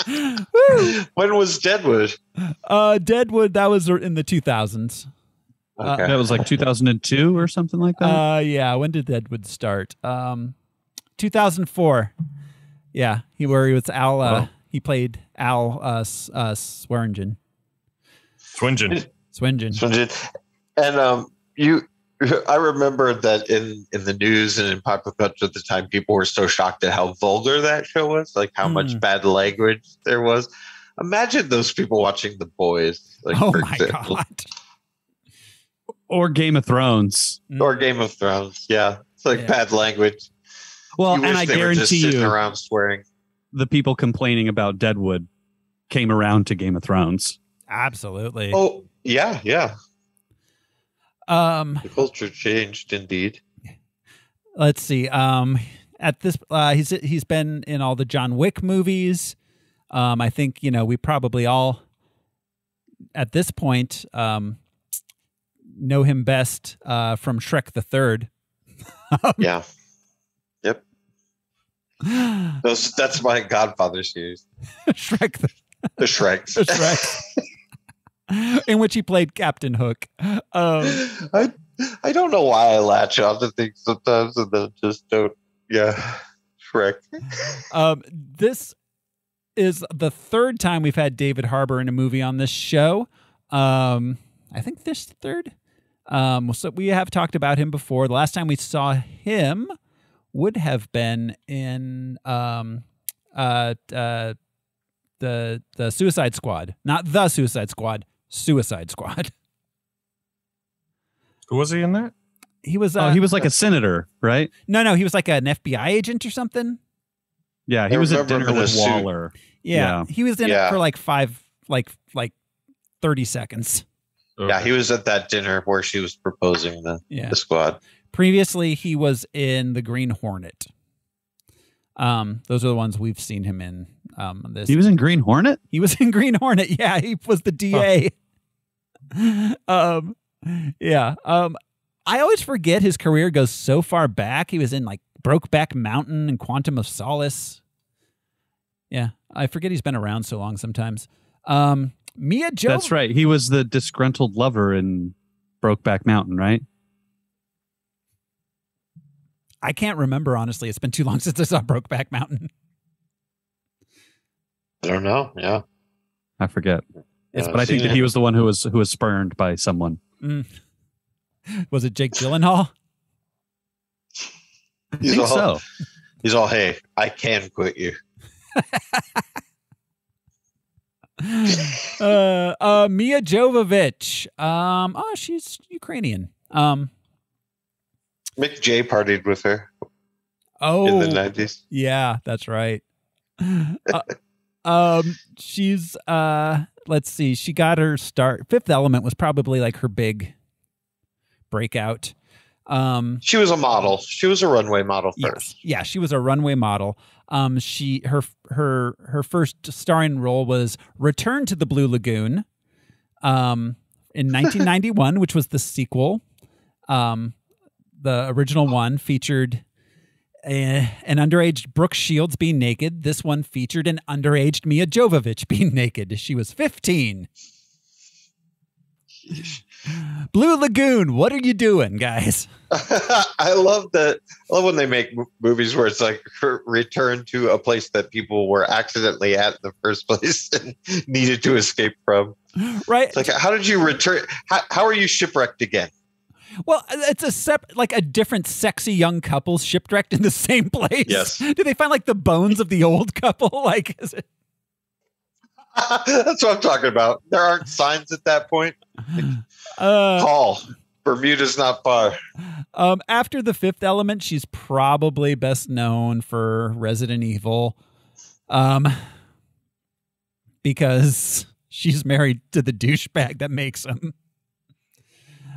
When was Deadwood?
Deadwood, that was in the 2000s.
Okay.
That was like 2002 or something like that?
Yeah. When did Deadwood start? 2004. Yeah. He was Al. He played Al Swearingen.
Swingen.
And I remember that in the news and in popular culture at the time, people were so shocked at how vulgar that show was, like how much bad language there was. Imagine those people watching The Boys. Like,
oh my God.
Or Game of Thrones.
Or Game of Thrones. Yeah. It's like bad language.
Well, and I guarantee you,
around swearing.
The people complaining about Deadwood came around to Game of Thrones.
Absolutely.
Oh, yeah. The culture changed indeed.
Let's see. at this, he's been in all the John Wick movies. I think we probably all at this point know him best from Shrek the Third.
Yeah. Yep. That's my Godfather series.
Shrek.
The Shreks.
The Shreks. In which he played Captain Hook.
I don't know why I latch on to things sometimes and then just don't. Yeah. Shrek.
This is the third time we've had David Harbour in a movie on this show. I think this third. So we have talked about him before. The last time we saw him would have been in the Suicide Squad. Not the Suicide Squad, Suicide Squad.
Who was he in that?
He was
he was like a senator, right?
No, he was like an FBI agent or something.
Yeah, he was at dinner with Waller.
Yeah, he was in it for like 30 seconds.
Okay.
Yeah, he was at that dinner where she was proposing the squad.
Previously, he was in the Green Hornet. Those are the ones we've seen him in.
He was in Green Hornet?
He was in Green Hornet. Yeah, he was the DA. Yeah. I always forget his career goes so far back. He was in like Brokeback Mountain and Quantum of Solace. Yeah, I forget he's been around so long sometimes. Mia Jovovich.
That's right. He was the disgruntled lover in Brokeback Mountain, right?
I can't remember, honestly. It's been too long since I saw Brokeback Mountain.
I don't know. Yeah.
I forget. But I think that he was the one who was spurned by someone.
Mm. Was it Jake Gyllenhaal?
I think so.
He's all, hey, I can quit you.
Mia Jovovich. She's Ukrainian.
Mick J partied with her.
Oh,
in the 90s.
Yeah, that's right. She's let's see. She got her start. Fifth Element was probably like her big breakout.
She was a model. She was a runway model first.
Yes. Yeah, she was a runway model. Her first starring role was Return to the Blue Lagoon in 1991, which was the sequel. The original one featured an underage Brooke Shields being naked. This one featured an underage Mia Jovovich being naked. She was 15. Blue Lagoon, what are you doing, guys?
I love that. I love when they make movies where it's like return to a place that people were accidentally at in the first place and needed to escape from.
Right?
It's like, how did you return? How are you shipwrecked again?
Well, it's a different sexy young couple shipwrecked in the same place.
Yes.
Do they find like the bones of the old couple? Like, is it?
That's what I'm talking about. There aren't signs at that point. Call. Bermuda's not far.
After The Fifth Element, she's probably best known for Resident Evil, because she's married to the douchebag that makes them.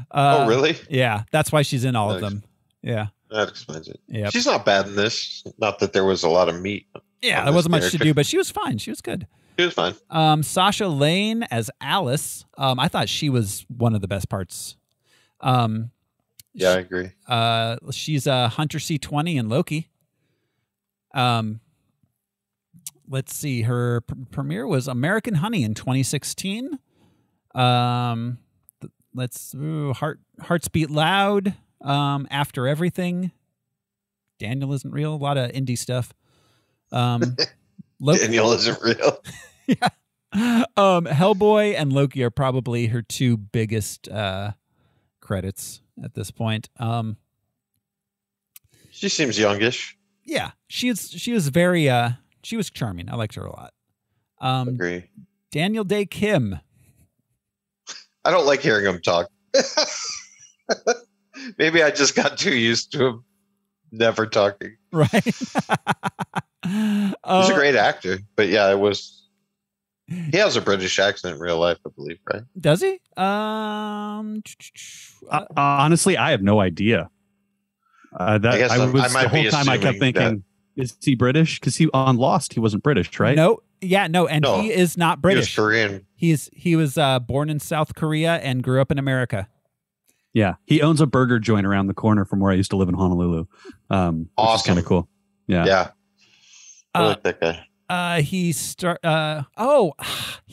Oh, really?
Yeah, that's why she's in all of them. Yeah,
that explains it.
Yeah,
she's not bad in this. Not that there was a lot of meat.
Yeah, there wasn't much to do, but she was fine. She was good.
She was fine.
Sasha Lane as Alice. I thought she was one of the best parts.
Yeah, I agree.
She's a Hunter C-20 in Loki. Let's see. Her premiere was American Honey in 2016. Hearts Beat Loud. After Everything. Daniel Isn't Real. A lot of indie stuff.
Daniel Isn't Real.
Yeah. Hellboy and Loki are probably her two biggest credits at this point.
She seems youngish.
Yeah, she was very she was charming. I liked her a lot.
Agree.
Daniel Day Kim.
I don't like hearing him talk. Maybe I just got too used to him never talking.
Right.
He's a great actor, but yeah, he has a British accent in real life, I believe, right?
Does he?
Honestly, I have no idea.
I guess I might be
the whole time I kept thinking, is he British? Because he on Lost, he wasn't British, right?
No, and he is not British.
He was Korean.
He was born in South Korea and grew up in America.
Yeah, he owns a burger joint around the corner from where I used to live in Honolulu.
Awesome,
which is kind of cool. Yeah.
I like that guy.
He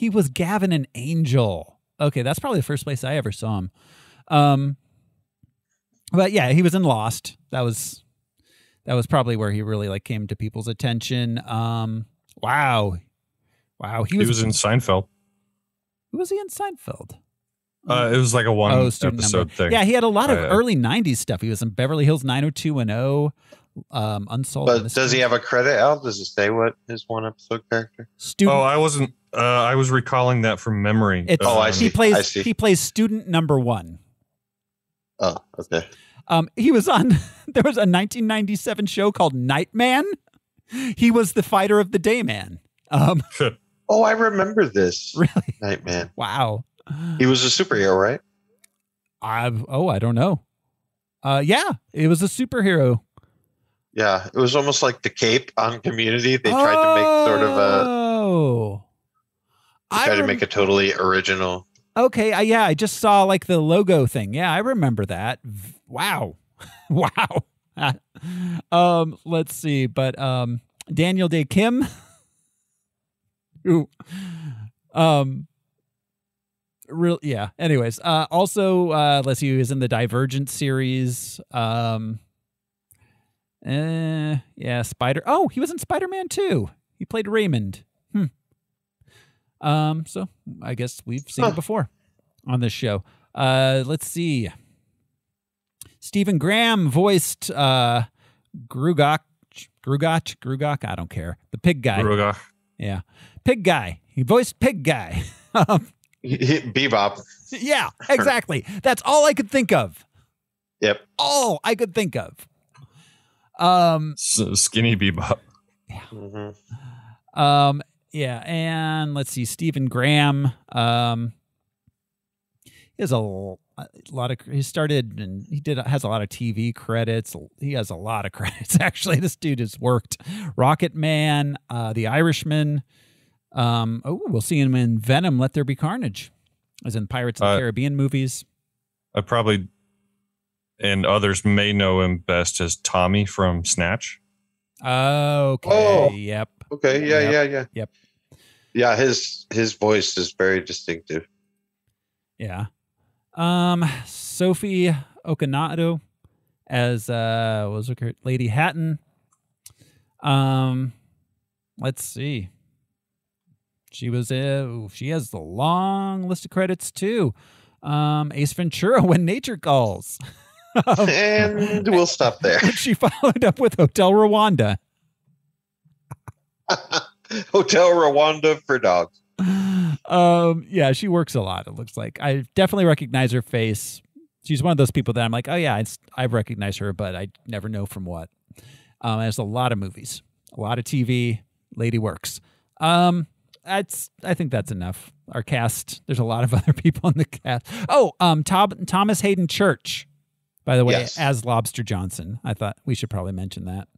was Gavin and Angel. Okay, that's probably the first place I ever saw him. But yeah, he was in Lost. That was probably where he really like came to people's attention. Wow. He was
in Seinfeld.
Who was he in Seinfeld?
It was like a one episode thing.
Yeah, he had a lot of early 90s stuff. He was in Beverly Hills 90210, Unsolved.
But does he have a credit out? Does it say what his one episode character?
I wasn't. I was recalling that from memory.
I see.
He plays student number 1.
Oh, okay.
He was on. There was a 1997 show called Nightman. He was the fighter of the day man.
I remember this.
Really,
Nightman.
Wow.
He was a superhero, right?
I don't know. Yeah, it was a superhero.
Yeah, it was almost like the Cape on Community. They tried to make sort of a. They tried to make a totally original.
Okay, I just saw like the logo thing. Yeah, I remember that. Wow. Let's see, but Daniel Day Kim, who, yeah. Anyways, also let's see, he was in the Divergent series. Spider. Oh, he was in Spider-Man 2. He played Raymond. So I guess we've seen it before on this show. Let's see. Stephen Graham voiced Grugok. I don't care. The pig guy.
Grugok.
Yeah, pig guy. He voiced pig guy.
Bebop.
Yeah, exactly. That's all I could think of.
Yep.
All I could think of.
Skinny Bebop.
Yeah.
Mm-hmm.
Yeah, and let's see, Stephen Graham. He has a lot of. He started and has a lot of TV credits. He has a lot of credits. Actually, this dude has worked. Rocket Man, The Irishman. We'll see him in Venom. Let There Be Carnage, as in Pirates of the Caribbean movies.
I probably, and others may know him best as Tommy from Snatch.
Okay.
Oh.
Yep.
Okay. Yeah.
Yep.
Yeah. His voice is very distinctive.
Yeah. Sophie Okonato as Lady Hatton. Let's see. She was she has the long list of credits too. Ace Ventura, When Nature Calls.
And we'll stop there.
She followed up with Hotel Rwanda.
Hotel Rwanda for dogs.
Yeah, she works a lot, it looks like. I definitely recognize her face. She's one of those people that I'm like, oh yeah, I recognize her, but I never know from what. There's a lot of movies, a lot of TV. Lady works. I think that's enough. Our cast, there's a lot of other people in the cast. Oh, Thomas Hayden Church, by the way,
yes,
as Lobster Johnson. I thought we should probably mention that.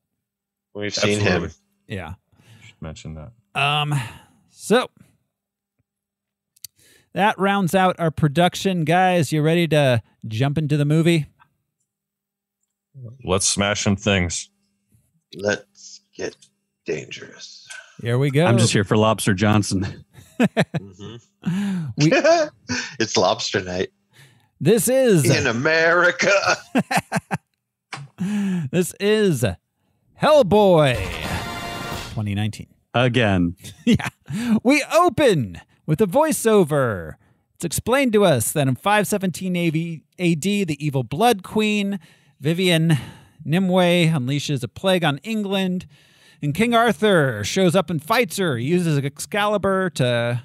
We've seen him.
Yeah.
Should mention that.
So that rounds out our production. Guys, you ready to jump into the movie?
Let's smash some things.
Let's get dangerous.
Here we go.
I'm just here for Lobster Johnson.
Mm-hmm. It's lobster night.
This is
in America.
This is Hellboy 2019.
Again.
Yeah. We open with a voiceover. It's explained to us that in 517 AD, the evil Blood Queen, Vivian Nimue, unleashes a plague on England, and King Arthur shows up and fights her. He uses Excalibur to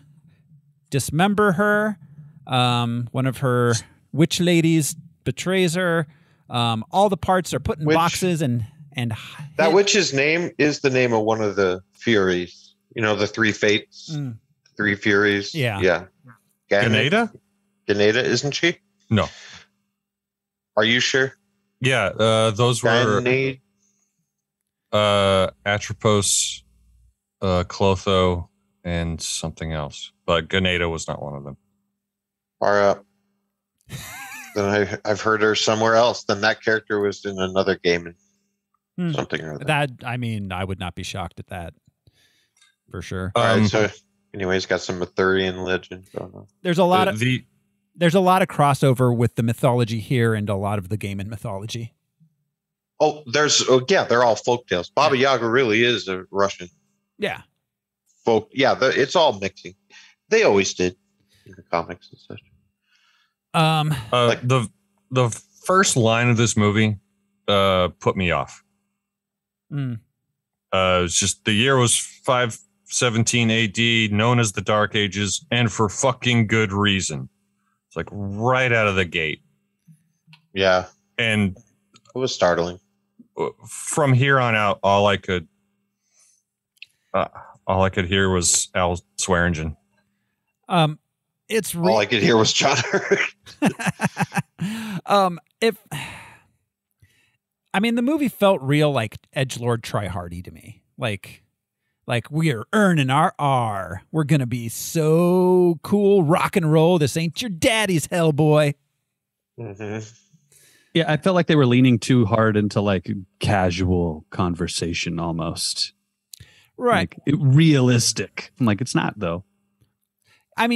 dismember her. One of her witch ladies betrays her. All the parts are put in boxes and
that witch's name is the name of one of the Furies. You know, the three fates, three Furies.
Yeah.
Ganeda?
Ganeda, isn't she?
No.
Are you sure?
Yeah, those were Atropos, Clotho, and something else. But Ganeda was not one of them.
Far up. Then I've heard her somewhere else. Then that character was in another game and something or other.
That, I mean, I would not be shocked at that. For sure.
All right, so anyways, got some Arthurian legend going on.
There's a lot of crossover with the mythology here and a lot of the Gaiman mythology.
Oh, they're all folk tales. Baba Yaga really is a Russian.
Yeah.
Folk. Yeah, it's all mixing. They always did in the comics and such.
The first line of this movie put me off. It's just the year was 517 AD, known as the Dark Ages, and for fucking good reason. It's like right out of the gate.
Yeah.
And
it was startling.
From here on out, all I could hear was Al Swearingen.
It's
all I could hear was John Hurt.
The movie felt real like edgelord try hardy to me. Like we're earning our R. We're gonna be so cool, rock and roll. This ain't your daddy's Hellboy.
Mm-hmm.
Yeah, I felt like they were leaning too hard into like casual conversation almost.
Right.
Like, realistic. I'm like, it's not though.
I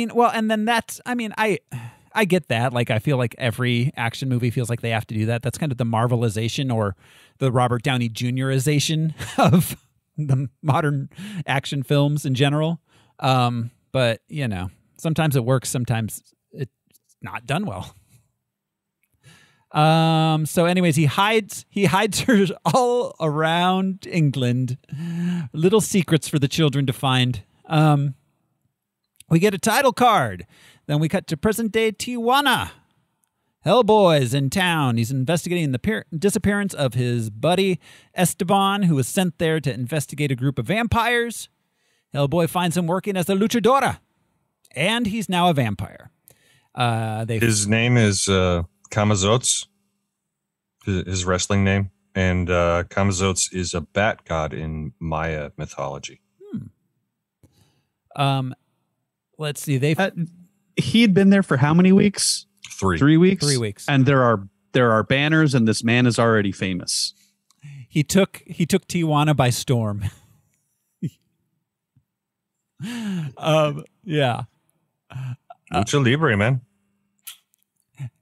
get that. Like, I feel like every action movie feels like they have to do that. That's kind of the Marvelization or the Robert Downey Jr.ization of the modern action films in general. But, sometimes it works. Sometimes it's not done well. So anyways, he hides her all around England. Little secrets for the children to find. We get a title card. Then we cut to present-day Tijuana. Hellboy's in town. He's investigating the disappearance of his buddy Esteban, who was sent there to investigate a group of vampires. Hellboy finds him working as a luchadora, and he's now a vampire.
His name is Kamazots, his wrestling name, and Kamazots is a bat god in Maya mythology.
Let's see.
He'd been there for how many weeks?
3
weeks.
3 weeks.
And there are banners, and this man is already famous.
He took Tijuana by storm. Yeah.
Lucha Libre, man.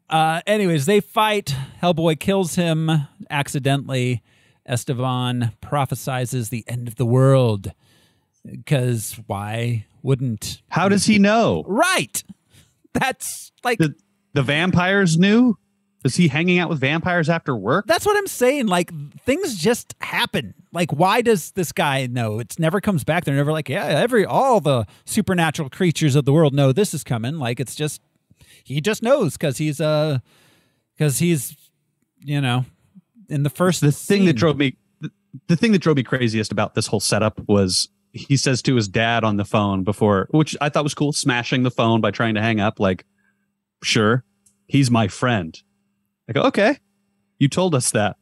Anyways, they fight. Hellboy kills him accidentally. Esteban prophesizes the end of the world. Because why wouldn't?
How does he know?
Right. That's like
the vampires knew. Is he hanging out with vampires after work?
That's what I'm saying. Like, things just happen. Like, why does this guy know? It never comes back. They're never like, yeah, all the supernatural creatures of the world know this is coming. Like, it's just, he just knows because he's in the first.
The thing that drove me craziest about this whole setup was he says to his dad on the phone before, which I thought was cool, smashing the phone by trying to hang up. Like, sure, he's my friend. I go, okay, you told us that,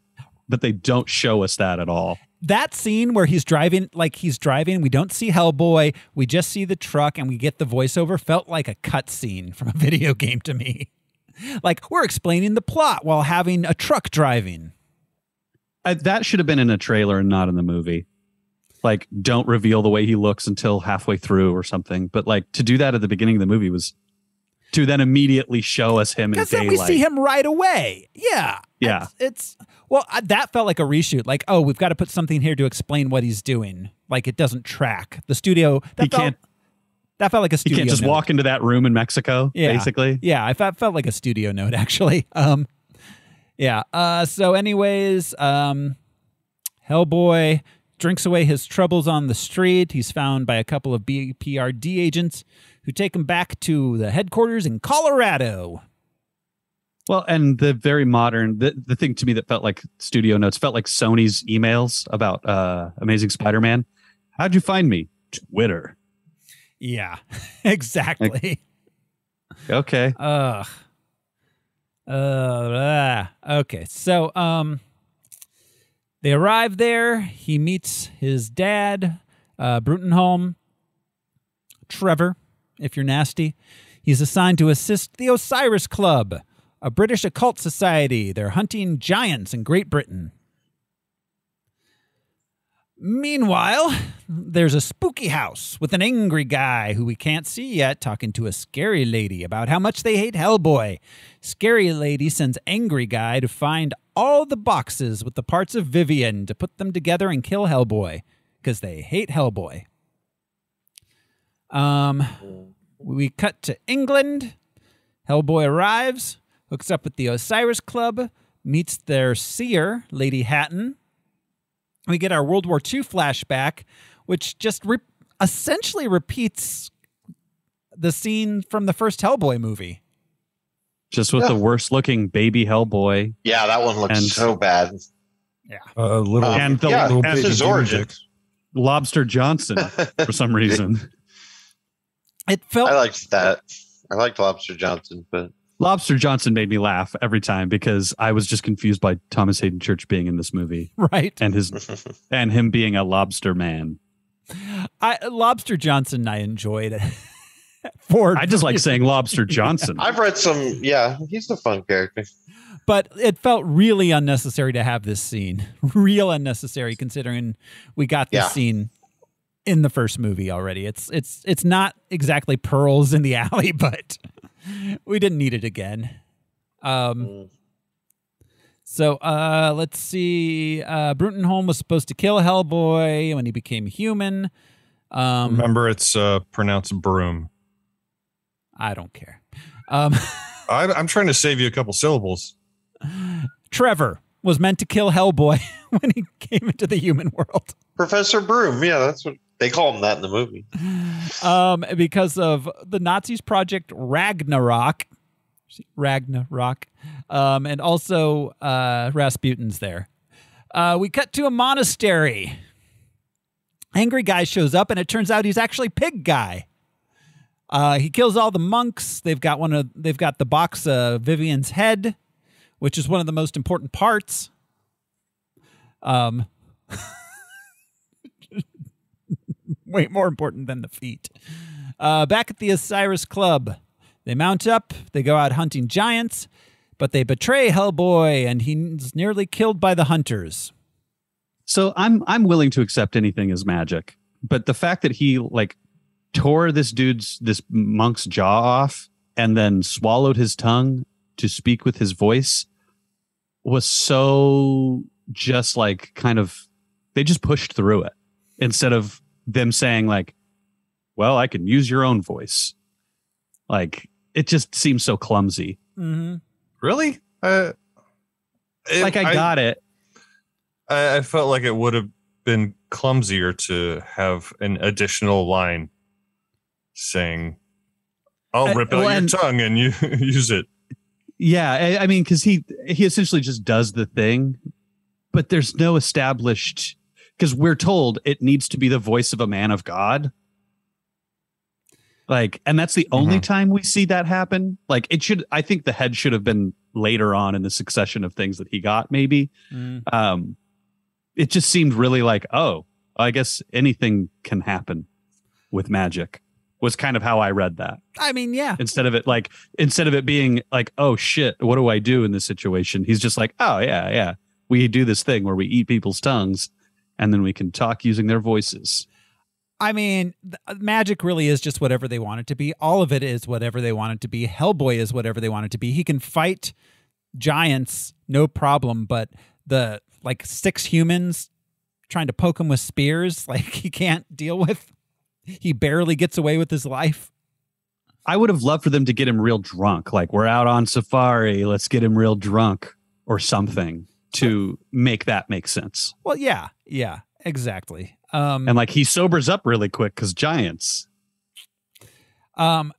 but they don't show us that at all.
That scene where he's driving, we don't see Hellboy, we just see the truck and we get the voiceover, felt like a cut scene from a video game to me. Like, we're explaining the plot while having a truck driving.
That should have been in a trailer and not in the movie. Like, don't reveal the way he looks until halfway through or something. But like, to do that at the beginning of the movie was to then immediately show us him in daylight.
Because then we see him right away. Yeah.
Yeah.
That felt like a reshoot. Like, oh, we've got to put something here to explain what he's doing. Like, it doesn't track. The studio... That felt like a studio
You can't just
note.
walk into that room in Mexico, basically.
Yeah, I felt like a studio note, actually. So anyways, Hellboy drinks away his troubles on the street. He's found by a couple of BPRD agents who take him back to the headquarters in Colorado.
Well, and the very modern, the thing to me that felt like studio notes, felt like Sony's emails about Amazing Spider-Man. How'd you find me? Twitter.
Yeah, exactly.
Okay.
Okay, so they arrive there. He meets his dad, Brutenholm, Trevor, if you're nasty. He's assigned to assist the Osiris Club, a British occult society. They're hunting giants in Great Britain. Meanwhile, there's a spooky house with an angry guy who we can't see yet talking to a scary lady about how much they hate Hellboy. Scary lady sends angry guy to find all the boxes with the parts of Vivian to put them together and kill Hellboy because they hate Hellboy. We cut to England. Hellboy arrives, hooks up with the Osiris Club, meets their seer, Lady Hatton. We get our World War II flashback, which just essentially repeats the scene from the first Hellboy movie.
Just with the worst-looking baby Hellboy.
Yeah, that one looks so bad.
Yeah.
That's his origin.
Lobster Johnson, for some reason.
It felt.
I liked that. I liked Lobster Johnson, but
Lobster Johnson made me laugh every time because I was just confused by Thomas Hayden Church being in this movie,
right?
And him being a lobster man.
Lobster Johnson, I enjoyed it.
I just like saying Lobster Johnson.
I've read some. Yeah, he's a fun character.
But it felt really unnecessary to have this scene. Real unnecessary, considering we got this scene in the first movie already. It's not exactly pearls in the alley, but we didn't need it again. So let's see. Brutenholm was supposed to kill Hellboy when he became human.
Remember, it's pronounced broom.
I don't care.
I'm trying to save you a couple syllables.
Trevor was meant to kill Hellboy when he came into the human world.
Professor Broom. Yeah, that's what they call him that in the movie.
Because of the Nazis' Project Ragnarok. And also Rasputin's there. We cut to a monastery. Angry guy shows up, and it turns out he's actually Pig Guy. He kills all the monks. They've got the box of Vivian's head, which is one of the most important parts. Way more important than the feet. Back at the Osiris Club, they mount up. They go out hunting giants, but they betray Hellboy, and he's nearly killed by the hunters.
So I'm willing to accept anything as magic, but the fact that he tore this monk's jaw off and then swallowed his tongue to speak with his voice was so just they just pushed through it instead of them saying well, I can use your own voice. It just seems so clumsy.
Mm-hmm.
Really?
I got it.
I felt like it would have been clumsier to have an additional line saying, I'll rip out your tongue and you use it.
Yeah, I mean, because he essentially just does the thing, but there's no established, because we're told it needs to be the voice of a man of God. And that's the only time we see that happen. I think the head should have been later on in the succession of things that he got, maybe. It just seemed really I guess anything can happen with magic. Was kind of how I read that.
I mean, yeah.
Instead of it being oh shit, what do I do in this situation? He's just oh yeah. We do this thing where we eat people's tongues and then we can talk using their voices.
I mean, magic really is just whatever they want it to be. All of it is whatever they want it to be. Hellboy is whatever they want it to be. He can fight giants, no problem, but the 6 humans trying to poke him with spears, he can't deal with. He barely gets away with his life.
I would have loved for them to get him real drunk. We're out on safari. Let's get him real drunk or something to make that make sense.
Well, yeah, exactly.
And he sobers up really quick because giants.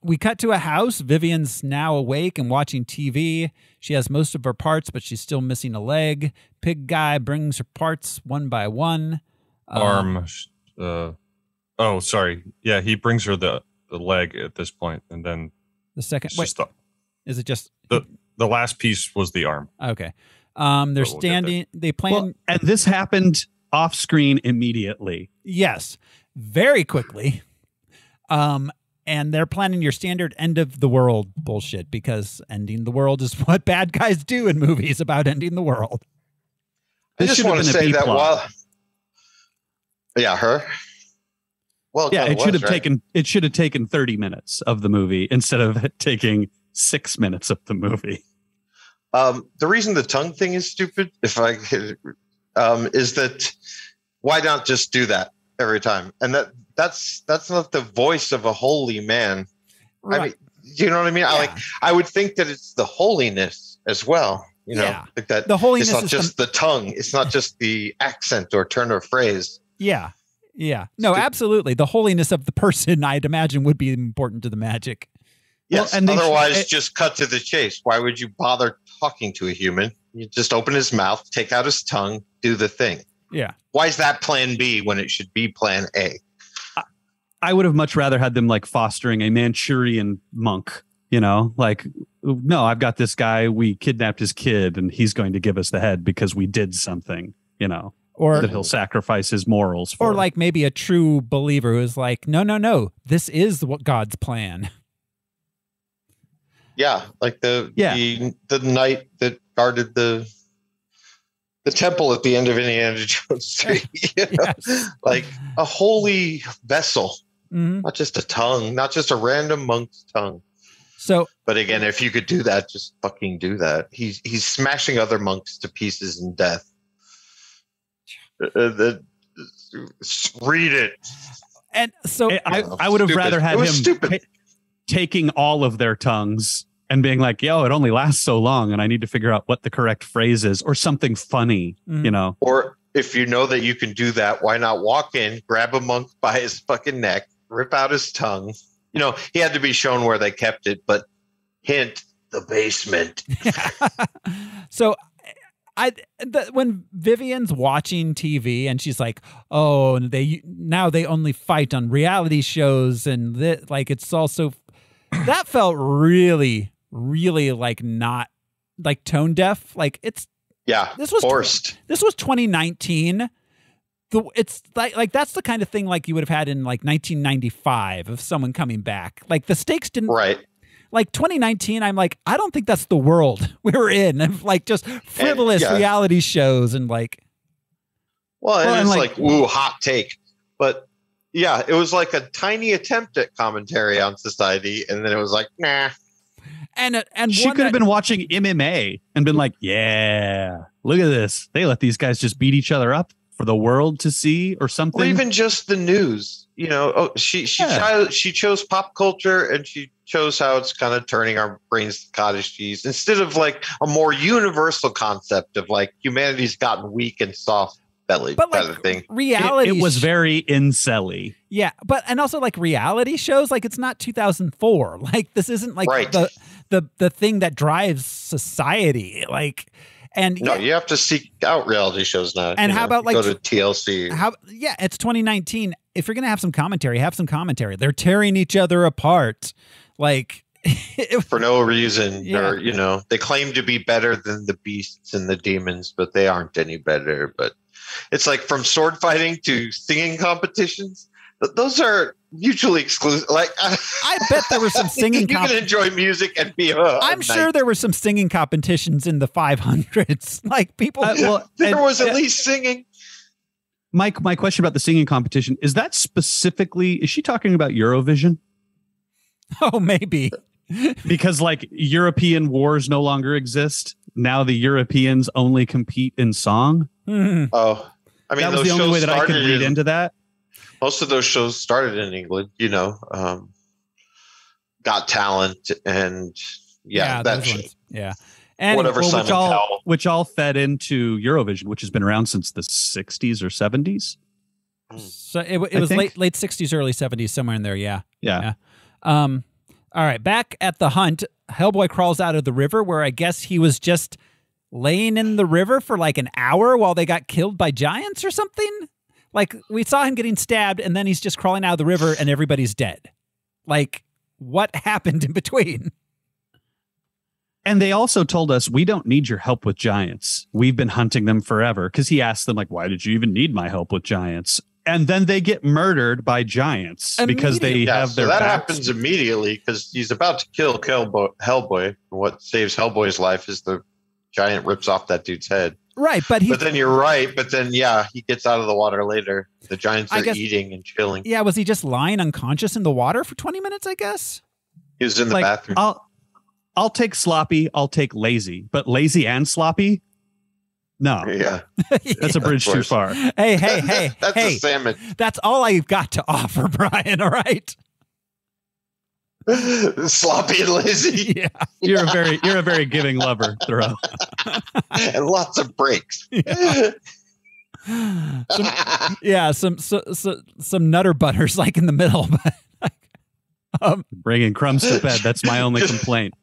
We cut to a house. Vivian's now awake and watching TV. She has most of her parts, but she's still missing a leg. Pig Guy brings her parts one by one.
Arm. Oh, sorry. Yeah, he brings her the leg at this point, and then
the second. Wait, is it just
The last piece was the arm.
Okay. They're standing. They plan.
Well, and this happened off screen immediately.
Yes, very quickly. And they're planning your standard end of the world bullshit because ending the world is what bad guys do in movies about ending the world.
I just want to say that while, her. Well,
yeah, it should have taken 30 minutes of the movie instead of taking 6 minutes of the movie.
The reason the tongue thing is stupid, if I could, is that why not just do that every time? And that's not the voice of a holy man. Right. I mean, you know what I mean?
Yeah.
I would think that it's the holiness as well. You know, like that
the holiness
it's not
is
just the tongue. It's not just the accent or turn of phrase.
Yeah. Yeah. No, absolutely. The holiness of the person, I'd imagine, would be important to the magic.
Yes. Well, and otherwise, just cut to the chase. Why would you bother talking to a human? You just open his mouth, take out his tongue, do the thing.
Yeah.
Why is that plan B when it should be plan A?
I would have much rather had them like fostering a Manchurian monk, you know, like, no, I've got this guy. We kidnapped his kid and he's going to give us the head because we did something, you know, or that he'll sacrifice his morals for.
Or like maybe a true believer who's like, no, this is what God's plan.
Yeah. Like the knight that guarded the temple at the end of Indiana Jones 3, you know? Yes. Like a holy vessel, not just a tongue, not just a random monk's tongue.
So,
but again, if you could do that, just fucking do that. He's smashing other monks to pieces in death. Read it.
And so
I would have rather had him taking all of their tongues and being like, yo, it only lasts so long and I need to figure out what the correct phrase is or something funny, you know.
Or if you know that you can do that, why not walk in, grab a monk by his fucking neck, rip out his tongue. You know, he had to be shown where they kept it, but hint, the basement.
So when Vivian's watching TV and she's like, oh, they only fight on reality shows and like it's also that felt really like not like tone deaf. Like this was
forced.
This was 2019. It's like that's the kind of thing like you would have had in like 1995 of someone coming back. Like the stakes didn't like 2019. I'm like, I don't think that's the world we were in. Of like just frivolous reality shows and like.
Well, it's like ooh, hot take, but yeah, it was like a tiny attempt at commentary on society, and then it was like, nah.
And
she could have been watching MMA and been like, yeah, look at this. They let these guys just beat each other up for the world to see or something.
Or even just the news, you know. She chose pop culture and she chose how it's kind of turning our brains to cottage cheese instead of like a more universal concept of like humanity's gotten weak and soft belly kind of thing.
Reality,
it was very incel-y.
Yeah, but and also like reality shows, like it's not 2004. Like this isn't like the thing that drives society. Like. And
no, you have to seek out reality shows now.
And how about like
go to TLC?
It's 2019. If you're gonna have some commentary, have some commentary. They're tearing each other apart, like
for no reason. Yeah. Or you know, they claim to be better than the beasts and the demons, but they aren't any better. But it's like from sword fighting to singing competitions. Those are mutually exclusive. Like
I bet there were some singing.
You can enjoy music and be.
I'm sure there were some singing competitions in the 500s. Like people.
There was at least singing.
Mike, my question about the singing competition is that specifically? Is she talking about Eurovision?
Oh, maybe.
Because like European wars no longer exist. Now the Europeans only compete in song.
Mm-hmm.
Oh, I mean,
that was the only way that I could read into that.
Most of those shows started in England, you know, Got Talent and that shit.
Yeah.
And whatever
which all fed into Eurovision, which has been around since the 60s or 70s.
So it was late 60s, early 70s, somewhere in there. Yeah. All right. Back at the hunt, Hellboy crawls out of the river where I guess he was just laying in the river for like an hour while they got killed by giants or something. Like, we saw him getting stabbed, and then he's just crawling out of the river, and everybody's dead. Like, what happened in between?
And they also told us, we don't need your help with giants. We've been hunting them forever. Because he asked them, like, why did you even need my help with giants? And then they get murdered by giants because they have their
that
backs.
happens immediately because he's about to kill Hellboy. What saves Hellboy's life is the giant rips off that dude's head.
Right, but
then you're right. But then, he gets out of the water later. The giants are eating and chilling.
Yeah, was he just lying unconscious in the water for 20 minutes, I guess?
He was in the bathroom.
I'll take sloppy. I'll take lazy. But lazy and sloppy? No.
Yeah.
That's a bridge too far.
Hey.
That's a salmon.
That's all I've got to offer, Brian, all right?
Sloppy and lazy.
Yeah.
You're a very giving lover, Thoreau.
And lots of breaks.
Yeah. Some nutter butters like in the middle.
Bringing crumbs to bed. That's my only complaint.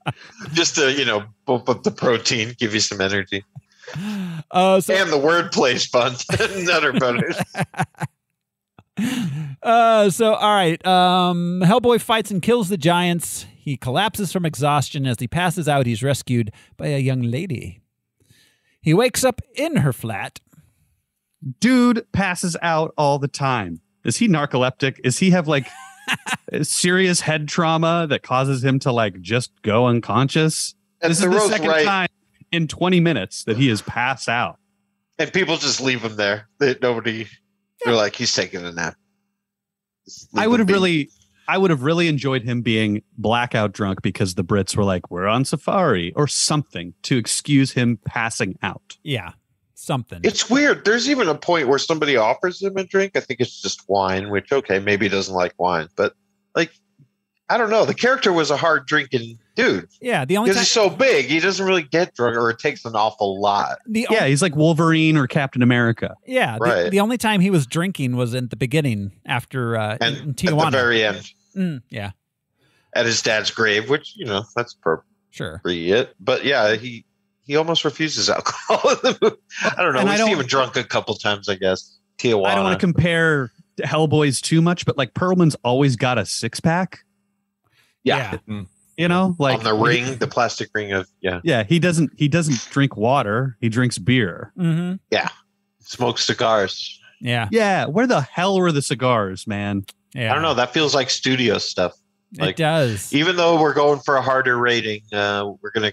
Just to, bump up the protein, give you some energy. And the wordplay is fun. Nutter butters.
All right. Hellboy fights and kills the giants. He collapses from exhaustion. As he passes out, he's rescued by a young lady. He wakes up in her flat.
Dude passes out all the time. Is he narcoleptic? Is he have serious head trauma that causes him to just go unconscious?
And
this is the second time in 20 minutes that he has passed out.
And people just leave him there. They're like, he's taking a nap.
I would have really enjoyed him being blackout drunk because the Brits were like, we're on safari or something to excuse him passing out.
Yeah, something.
It's weird. There's even a point where somebody offers him a drink. I think it's just wine, which, okay, maybe he doesn't like wine. But, I don't know. The character was a hard drinking dude.
Yeah, the only
because he's so big, he doesn't really get drunk, or it takes an awful lot.
He's like Wolverine or Captain America.
Yeah,
right.
The only time he was drinking was in the beginning after in Tijuana.
At the very end.
Yeah.
At his dad's grave, which, that's appropriate. But yeah, he almost refuses alcohol in the movie. I don't know. We see him drunk a couple times, I guess. Tijuana.
I don't want to compare Hellboys too much, but Perlman's always got a six-pack.
Yeah.
on the
ring, the plastic ring of
he doesn't drink water, he drinks beer.
Mm-hmm.
Yeah, smokes cigars.
Yeah, where the hell were the cigars, man?
I don't know, that feels like studio stuff.
It does.
Even though we're going for a harder rating, we're gonna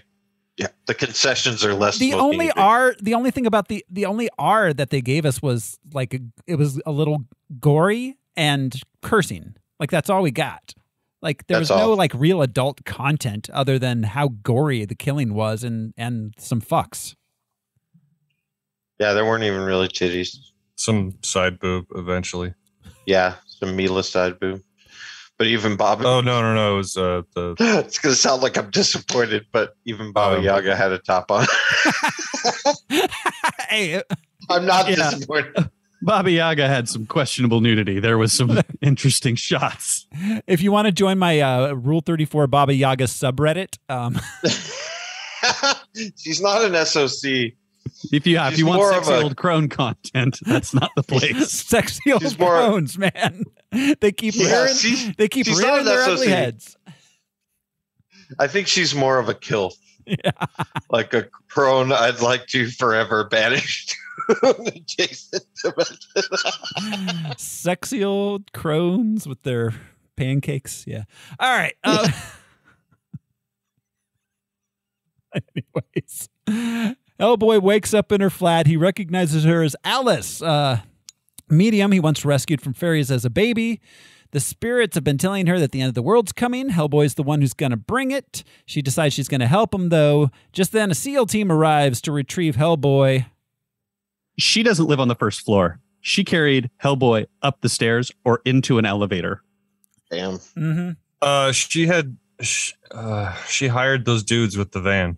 the concessions are less.
The only thing about the only R that they gave us was it was a little gory and cursing. That's all we got. There was no real adult content other than how gory the killing was and some fucks.
Yeah, there weren't even really titties.
Some side boob eventually.
Yeah, some meatless side boob. But even Baba...
Oh, no. It was
It's going to sound like I'm disappointed, but even Baba Yaga had a top on.
Hey,
I'm not disappointed.
Baba Yaga had some questionable nudity. There was some interesting shots.
If you want to join my Rule 34 Baba Yaga subreddit,
she's not an SOC.
If you want sexy old crone content, that's not the place.
Sexy old crones, man. They keep rearing their ugly heads.
I think she's more of a kilf. Yeah. Like a crone I'd like to forever banish to an adjacent dimension.
Sexy old crones with their pancakes. Yeah. All right. Anyways, Hellboy wakes up in her flat. He recognizes her as Alice, medium he once rescued from fairies as a baby. The spirits have been telling her that the end of the world's coming. Hellboy's the one who's going to bring it. She decides she's going to help him, though. Just then, a SEAL team arrives to retrieve Hellboy.
She doesn't live on the first floor. She carried Hellboy up the stairs or into an elevator.
Damn.
Mm-hmm.
She hired those dudes with the van.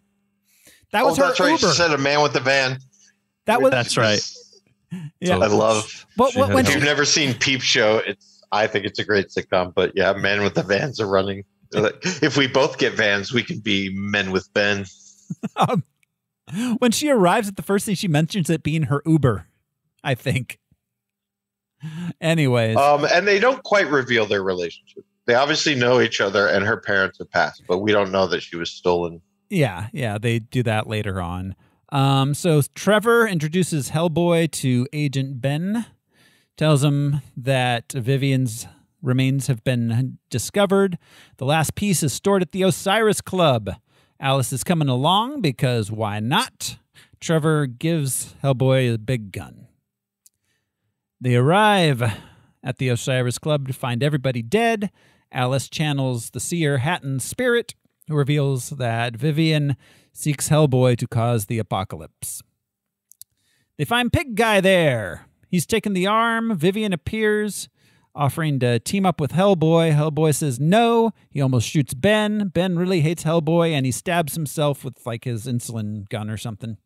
That was her
that's right.
Uber.
She said a man with the van.
That's right.
Yeah,
I love.
When
if you've never seen Peep Show, I think it's a great sitcom. But yeah, men with the vans are running. If we both get vans, we can be men with Ben.
When she arrives, the first thing she mentions it being her Uber, I think. Anyways,
and they don't quite reveal their relationship. They obviously know each other, and her parents have passed, but we don't know that she was stolen
Yeah, they do that later on. So Trevor introduces Hellboy to Agent Ben, tells him that Vivian's remains have been discovered. The last piece is stored at the Osiris Club. Alice is coming along because why not? Trevor gives Hellboy a big gun. They arrive at the Osiris Club to find everybody dead. Alice channels the seer Hatton's spirit, who reveals that Vivian seeks Hellboy to cause the apocalypse. They find Pig Guy there. He's taken the arm. Vivian appears, offering to team up with Hellboy. Hellboy says no. He almost shoots Ben. Ben really hates Hellboy, and he stabs himself with like his insulin gun or something.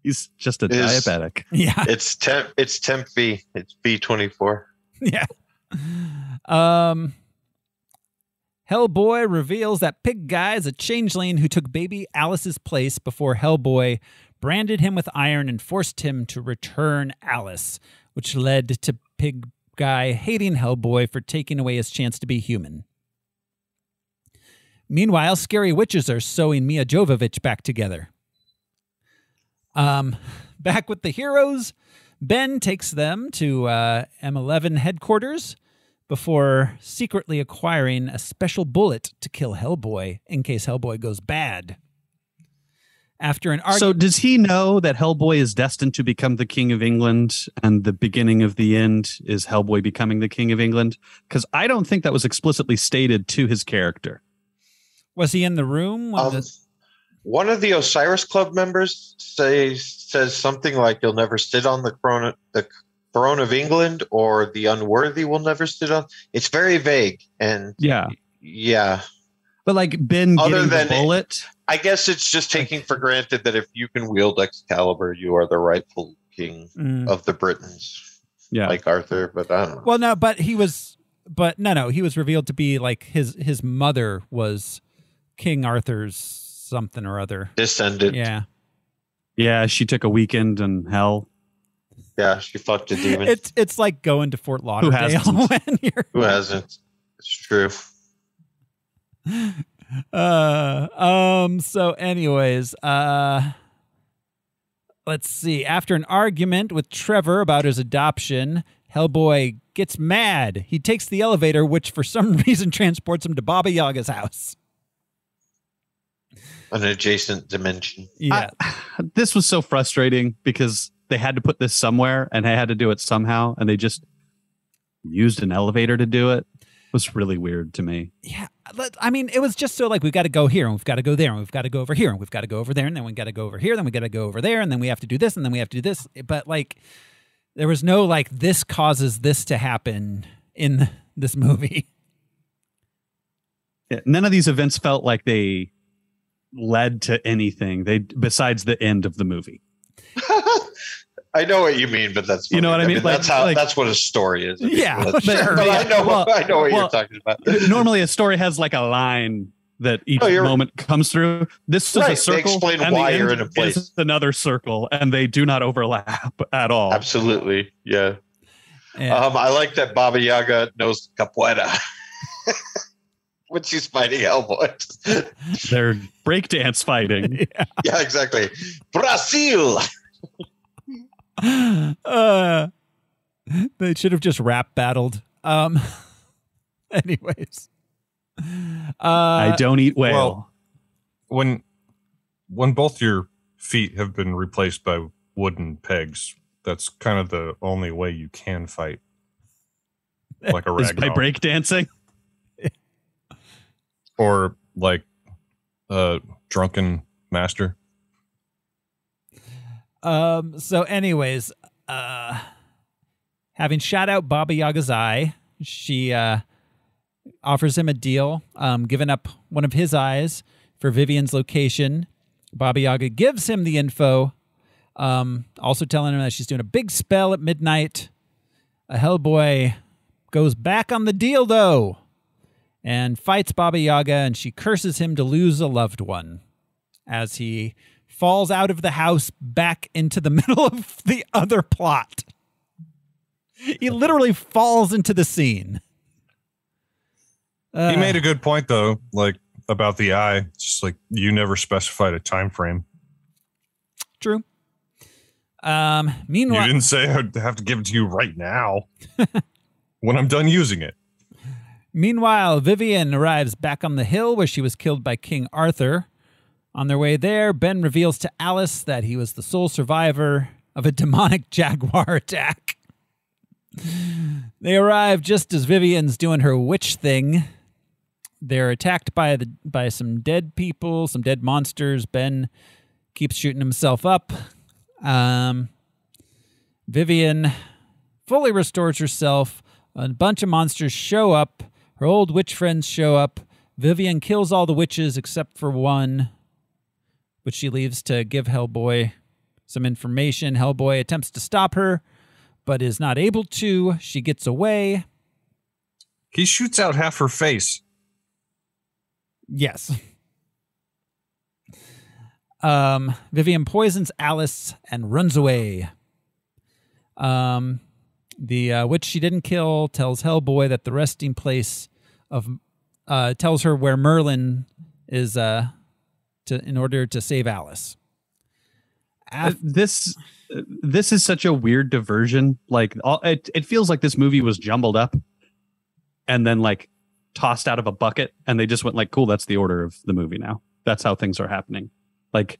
He's just a diabetic.
Yeah.
It's temp V. It's B24.
Yeah. Hellboy reveals that Pig Guy is a changeling who took baby Alice's place before Hellboy branded him with iron and forced him to return Alice, which led to Pig Guy hating Hellboy for taking away his chance to be human. Meanwhile, scary witches are sewing Mia Jovovich back together. Back with the heroes, Ben takes them to M11 headquarters before secretly acquiring a special bullet to kill Hellboy in case Hellboy goes bad. After an argument,
So does he know that Hellboy is destined to become the King of England and the beginning of the end is Hellboy becoming the King of England? Because I don't think that was explicitly stated to his character.
Was he in the room?
One of the Osiris Club members says something like, "You'll never sit on the throne of England," or "the unworthy will never sit on." It's very vague, and yeah.
But like Ben getting the bullet,
I guess it's just taking for granted that if you can wield Excalibur, you are the rightful king of the Britons.
Yeah,
like Arthur. But I don't know.
Well, no, but he was revealed to be like his mother was King Arthur's something or other.
Descendant.
Yeah.
Yeah, she took a weekend in hell.
Yeah, she fucked a demon.
It's like going to Fort Lauderdale.
Who hasn't? It's true.
So anyways, let's see. After an argument with Trevor about his adoption, Hellboy gets mad. He takes the elevator, which for some reason transports him to Baba Yaga's house.
An adjacent dimension.
Yeah.
This was so frustrating because they had to put this somewhere and they had to do it somehow, and they just used an elevator to do it. It was really weird to me.
Yeah. I mean, it was just so like, we've got to go here and we've got to go there and we've got to go over here and we've got to go over there and then we've got to go over here, then we got to go over there and then we have to do this and then we have to do this. But like, there was no like, this causes this to happen in this movie.
Yeah, none of these events felt like they led to anything besides the end of the movie.
I know what you mean, but that's funny.
You know what I mean?
Like, that's what a story is.
Yeah,
sure. But I know what you're talking about.
Normally, a story has like a line that each moment comes through. This is a circle.
They explain why you're in a place.
Is another circle, and they do not overlap at all.
Absolutely, yeah. I like that Baba Yaga knows capoeira when she's fighting Hellboy.
They're breakdance fighting.
Yeah, exactly. Brazil.
They should have just rap battled. Anyways,
I don't eat whale.
Well, when both your feet have been replaced by wooden pegs, that's kind of the only way you can fight. Like a Ragnarok.
Is by breakdancing?
Or like a drunken master.
So anyways, having shot out Baba Yaga's eye, she offers him a deal, giving up one of his eyes for Vivian's location. Baba Yaga gives him the info, also telling him that she's doing a big spell at midnight. Hellboy goes back on the deal, though, and fights Baba Yaga, and she curses him to lose a loved one as he falls out of the house back into the middle of the other plot. He literally falls into the scene.
He made a good point, though. Like, about the eye. It's just like you never specified a time frame.
True.
You
Meanwhile,
didn't say I'd have to give it to you right now when I'm done using it.
Meanwhile, Vivian arrives back on the hill where she was killed by King Arthur. On their way there, Ben reveals to Alice that he was the sole survivor of a demonic jaguar attack. They arrive just as Vivian's doing her witch thing. They're attacked by some dead people, some dead monsters. Ben keeps shooting himself up. Vivian fully restores herself. A bunch of monsters show up. Her old witch friends show up. Vivian kills all the witches except for one, which she leaves to give Hellboy some information. Hellboy attempts to stop her, but is not able to. She gets away.
He shoots out half her face.
Yes. Vivian poisons Alice and runs away. The witch she didn't kill tells Hellboy that the resting place tells her where Merlin is in order to save Alice.
This is such a weird diversion. Like it feels like this movie was jumbled up and then like tossed out of a bucket, and they just went like, cool, that's the order of the movie now. That's how things are happening. Like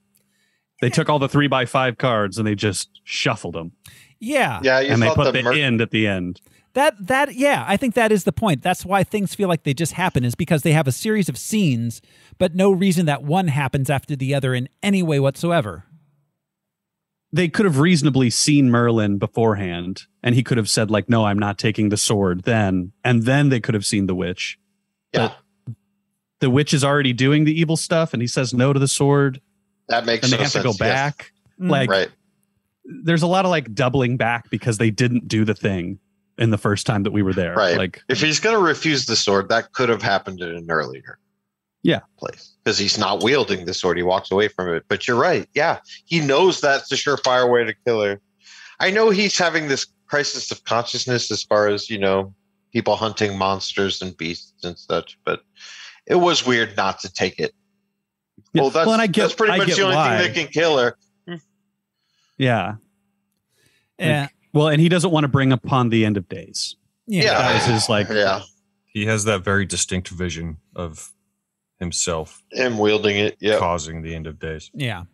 they took all the 3x5 cards and they just shuffled them.
Yeah.
Yeah.
And they put the end at the end.
Yeah, I think that is the point. That's why things feel like they just happen, is because they have a series of scenes, but no reason that one happens after the other in any way whatsoever.
They could have reasonably seen Merlin beforehand, and he could have said like, no, I'm not taking the sword then. And then they could have seen the witch.
Yeah.
But the witch is already doing the evil stuff, and he says no to the sword.
That makes
and
no
they have
sense.
to go back.
Yes.
Like,
right.
There's a lot of like doubling back because they didn't do the thing in the first time that we were there.
Right.
Like,
if he's going to refuse the sword, that could have happened in an earlier place, because he's not wielding the sword. He walks away from it. But you're right. Yeah. He knows that's the surefire way to kill her. I know he's having this crisis of consciousness as far as, people hunting monsters and beasts and such, but it was weird not to take it.
Yeah.
Well, that's pretty much the only thing that can kill her.
Yeah.
Yeah.
Like, well, and he doesn't want to bring upon the end of days.
Yeah.
That was his like.
Yeah.
He has that very distinct vision of himself.
Him wielding it. Yeah.
Causing the end of days.
Yeah.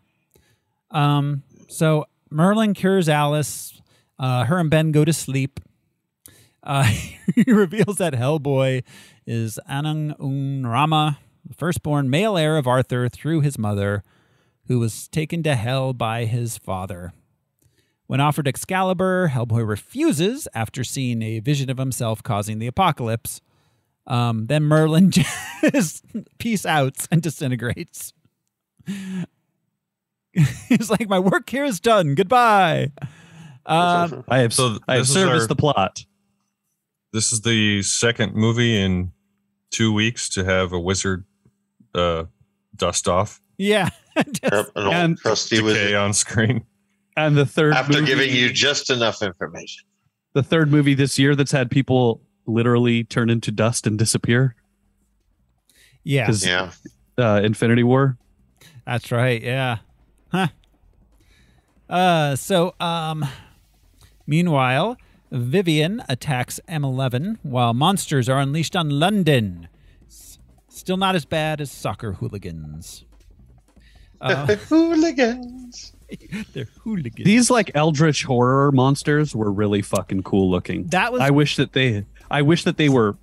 So Merlin cures Alice. Her and Ben go to sleep. He reveals that Hellboy is Anung Rama, the firstborn male heir of Arthur through his mother, who was taken to hell by his father. When offered Excalibur, Hellboy refuses after seeing a vision of himself causing the apocalypse. Then Merlin just peace outs and disintegrates. He's like, my work here is done. Goodbye.
I have serviced the plot.
This is the second movie in 2 weeks to have a wizard dust off.
Yeah.
And trusty
decay on screen.
And the third
after
movie,
giving you just enough information.
The third movie this year that's had people literally turn into dust and disappear.
Yeah.
Yeah.
Infinity War.
That's right. Yeah. Huh. Meanwhile, Vivian attacks M11 while monsters are unleashed on London. Still not as bad as soccer hooligans.
Hooligans.
They're hooligans.
These like eldritch horror monsters were really fucking cool looking. I wish that they were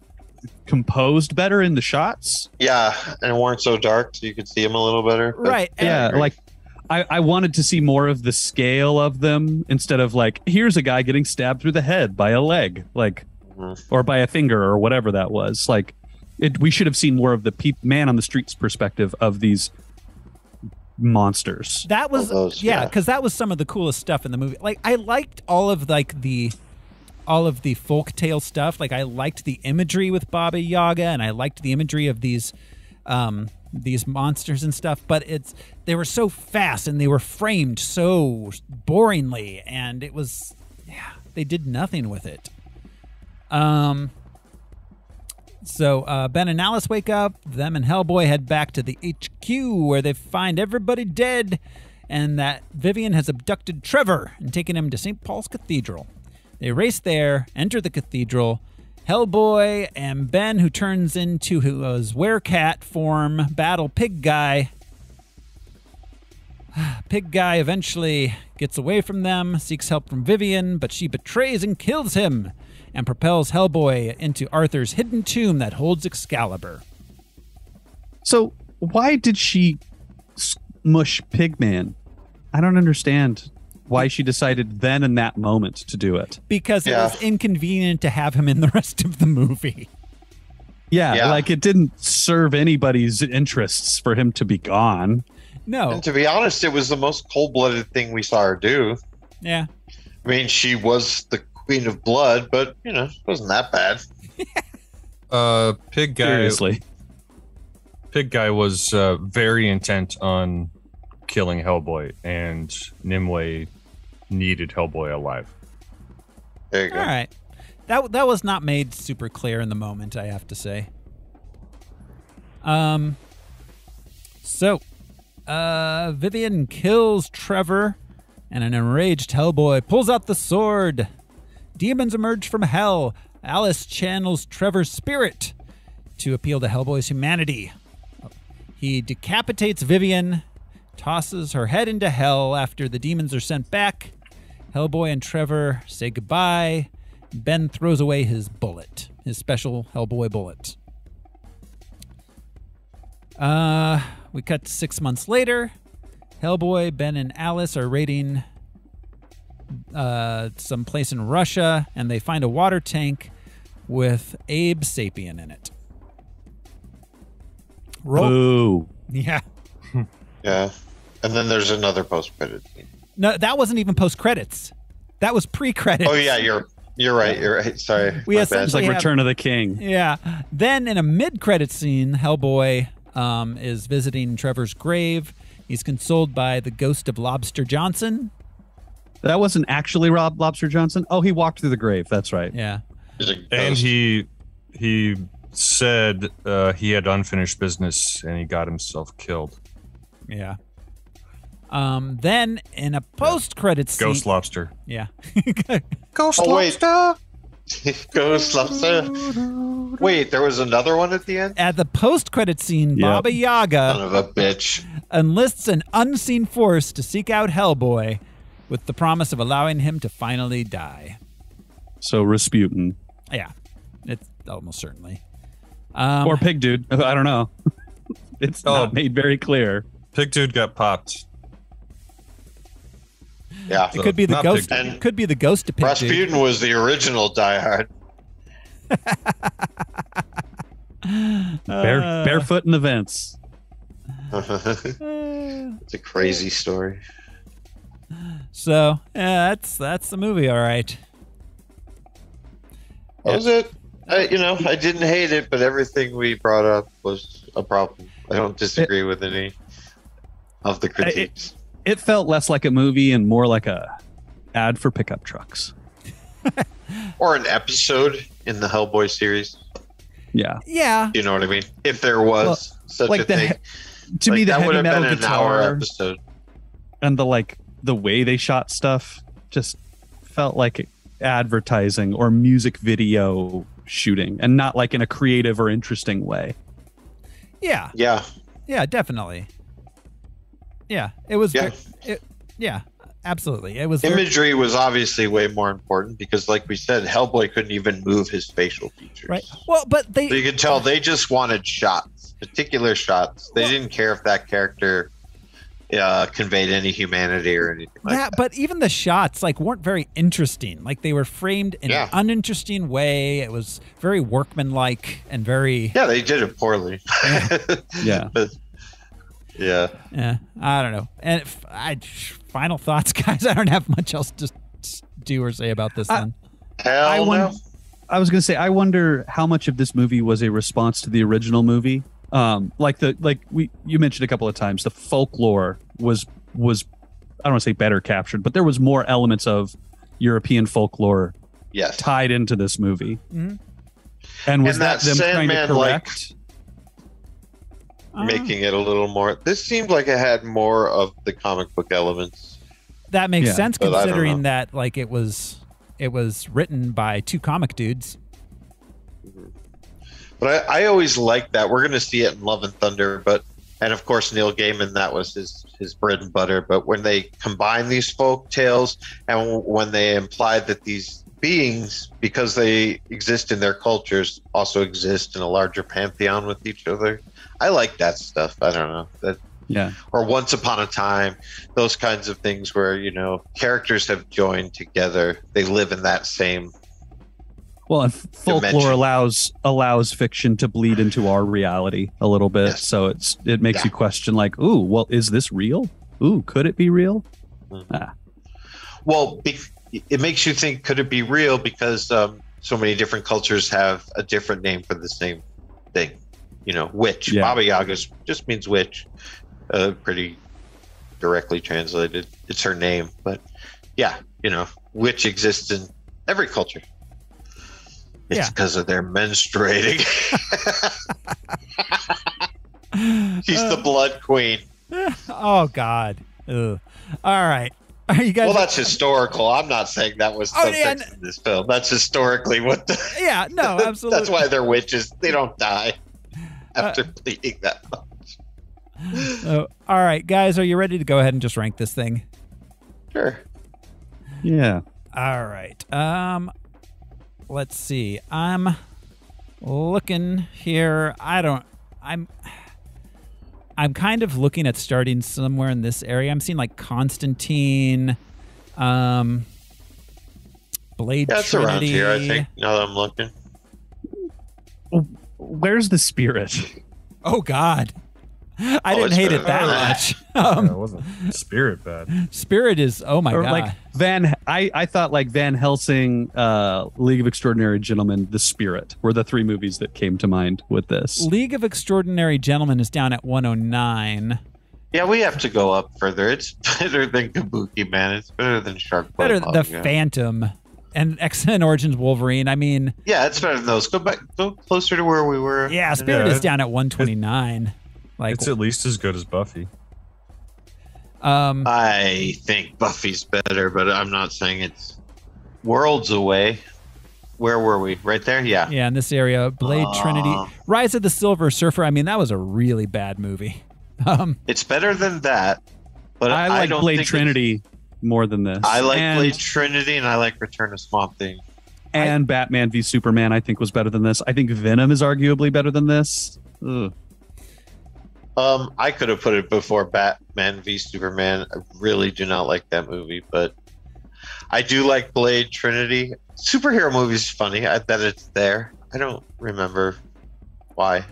composed better in the shots.
Yeah, and weren't so dark so you could see them a little better.
Right.
Yeah, like I wanted to see more of the scale of them instead of like, here's a guy getting stabbed through the head by a leg, like, or by a finger or whatever that was. Like, we should have seen more of the man on the streets perspective of these monsters.
That was because that was some of the coolest stuff in the movie. Like, I liked all of the folktale stuff. Like, I liked the imagery with Baba Yaga, and I liked the imagery of these monsters and stuff. But they were so fast and they were framed so boringly, and it was they did nothing with it. So Ben and Alice wake up. Them and Hellboy head back to the HQ where they find everybody dead and that Vivian has abducted Trevor and taken him to St. Paul's Cathedral. They race there, enter the cathedral. Hellboy and Ben, who turns into his werecat form, battle Pig Guy. Pig Guy eventually gets away from them, seeks help from Vivian, but she betrays and kills him and propels Hellboy into Arthur's hidden tomb that holds Excalibur.
So why did she smush Pigman? I don't understand why she decided then in that moment to do it.
Because it was inconvenient to have him in the rest of the movie.
Yeah, like it didn't serve anybody's interests for him to be gone.
No.
And to be honest, it was the most cold-blooded thing we saw her do.
Yeah.
I mean, she was the Queen of Blood, but, you know, it wasn't that bad.
Pig Guy.
Seriously.
Pig Guy was very intent on killing Hellboy, and Nimue needed Hellboy alive.
There you go.
All right. That was not made super clear in the moment, I have to say. So Vivian kills Trevor, and an enraged Hellboy pulls out the sword. Demons emerge from hell. Alice channels Trevor's spirit to appeal to Hellboy's humanity. He decapitates Vivian, tosses her head into hell after the demons are sent back. Hellboy and Trevor say goodbye. Ben throws away his bullet, his special Hellboy bullet. We cut to 6 months later. Hellboy, Ben, and Alice are raiding some place in Russia, and they find a water tank with Abe Sapien in it.
Ooh.
Yeah.
Yeah. And then there's another post-credit scene.
No, that wasn't even post-credits. That was pre-credits.
Oh, yeah, you're right. Sorry.
We
My
essentially
It's like
have-
Return of the King.
Yeah. Then in a mid-credit scene, Hellboy is visiting Trevor's grave. He's consoled by the ghost of Lobster Johnson.
That wasn't actually Rob Lobster Johnson. Oh, he walked through the grave. That's right.
Yeah.
And he said he had unfinished business and he got himself killed.
Yeah. Then in a post-credit scene,
Ghost Lobster.
Yeah.
Ghost
Lobster. Ghost Lobster. Wait, there was another one at the end?
At the post-credit scene, Baba Yaga
Son of a bitch.
enlists an unseen force to seek out Hellboy with the promise of allowing him to finally die.
So Rasputin.
Yeah. It's almost certainly.
Or Pig Dude. I don't know. It's not made very clear.
Pig Dude got popped.
Yeah.
It could be the
Not
ghost.
Pig Dude.
It could be the ghost of Pig Dude.
Rasputin was the original Die Hard.
Barefoot in the vents.
It's a crazy story.
So yeah, that's the movie. All right.
That was it. I didn't hate it, but everything we brought up was a problem. I don't disagree with any of the critiques.
It felt less like a movie and more like a ad for pickup trucks.
Or an episode in the Hellboy series.
Yeah.
Yeah.
You know what I mean? If there was such
like
a thing.
To me, the
that would
heavy
have
metal
been an
guitar
hour episode.
and the way they shot stuff just felt like advertising or music video shooting, and not like in a creative or interesting way.
Yeah.
Yeah.
Yeah. Definitely. Yeah. It was.
Yeah.
Yeah. Absolutely. It was.
Imagery was obviously way more important because, like we said, Hellboy couldn't even move his facial features.
Right. Well, but
So you could tell they just wanted shots, particular shots. They didn't care if that character conveyed any humanity or anything like that.
but even the shots weren't very interesting. Like they were framed in an uninteresting way. It was very workmanlike and very.
Yeah, they did it poorly.
Yeah.
Yeah.
Yeah. I don't know. And final thoughts, guys. I don't have much else to do or say about this one.
Hell no.
I was going to say, I wonder how much of this movie was a response to the original movie. You mentioned a couple of times, the folklore was I don't want to say better captured, but there was more elements of European folklore
yes.
tied into this movie.
Mm-hmm.
And was
And
that
that
them trying to
Sandman, like,
correct?
making it a little more. This seemed like it had more of the comic book elements.
That makes
Yeah,
sense
but I don't
considering
know.
that like it was written by two comic dudes.
But I always liked that. We're going to see it in Love and Thunder, and of course Neil Gaiman, that was his bread and butter. But when they combine these folk tales and when they imply that these beings, because they exist in their cultures, also exist in a larger pantheon with each other, I like that stuff. I don't know that.
Yeah.
Or Once Upon a Time, those kinds of things where, characters have joined together. They live in that same.
Well, and folklore
dimension.
allows fiction to bleed into our reality a little bit.
Yes.
So it makes you question, like, ooh, well, is this real? Ooh, could it be real?
Mm-hmm. Well, it makes you think, could it be real? Because so many different cultures have a different name for the same thing. Witch.
Yeah.
Baba Yaga just means witch. Pretty directly translated. It's her name. But yeah, witch exists in every culture. It's because of their menstruating. She's the blood queen.
Oh God. Ugh. All right. Are you guys?
Well, that's historical. I'm not saying that was subtext in this film. That's historically what.
Yeah. No. Absolutely.
That's why they're witches. They don't die after bleeding that much.
All right, guys. Are you ready to go ahead and just rank this thing?
Sure.
Yeah.
All right. Let's see. I'm looking here. I'm kind of looking at starting somewhere in this area. I'm seeing like Constantine, Blade
That's
Trinity.
around here, I think, now that I'm looking.
Where's the spirit?
Oh God. I didn't
it's
hate it
better
that
than
much.
It wasn't Spirit bad.
Spirit is, oh my
Or
God.
like I thought like Van Helsing, League of Extraordinary Gentlemen, The Spirit were the three movies that came to mind with this.
League of Extraordinary Gentlemen is down at 109.
Yeah, we have to go up further. It's better than Kabuki Man. It's better than Shark Boy.
Better than the Phantom and X-Men Origins Wolverine. I mean,
yeah, it's better than those. Go closer to where we were.
Yeah, Spirit is down at 129. Like
It's at least as good as Buffy.
I think Buffy's better, but I'm not saying it's worlds away. Where were we? Right there? Yeah.
Yeah, in this area. Blade Trinity. Rise of the Silver Surfer. I mean, that was a really bad movie.
It's better than that, but
I like
don't
Blade
think
Trinity more than this.
I like Blade Trinity, and I like Return of Swamp Thing.
And Batman v Superman, I think, was better than this. I think Venom is arguably better than this. Ugh.
I could have put it before Batman v Superman. I really do not like that movie, but I do like Blade Trinity. Superhero movies funny that it's there. I don't remember why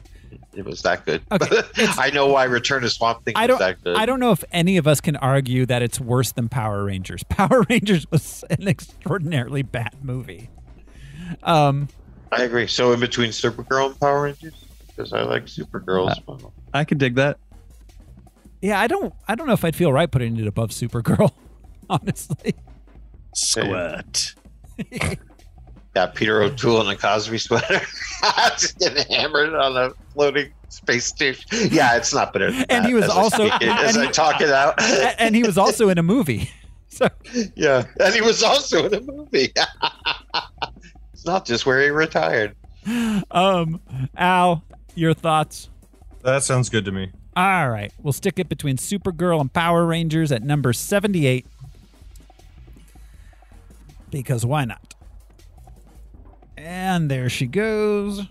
it was that good.
Okay,
I know why Return to Swamp Thing was that good.
I don't know if any of us can argue that it's worse than Power Rangers. Power Rangers was an extraordinarily bad movie.
I agree. So in between Supergirl and Power Rangers? Because I like Supergirl as well.
I could dig that.
Yeah, I don't know if I'd feel right putting it above Supergirl, honestly.
Squirt.
Yeah, Peter O'Toole in a Cosby sweater. Just getting hammered on a floating space station. Yeah, it's not better than
And
that,
he was also
I talk it out.
And he was also in a movie. So
yeah, and he was also in a movie. It's not just where he retired.
Al, your thoughts?
That sounds good to me.
All right. We'll stick it between Supergirl and Power Rangers at number 78. Because why not? And there she goes.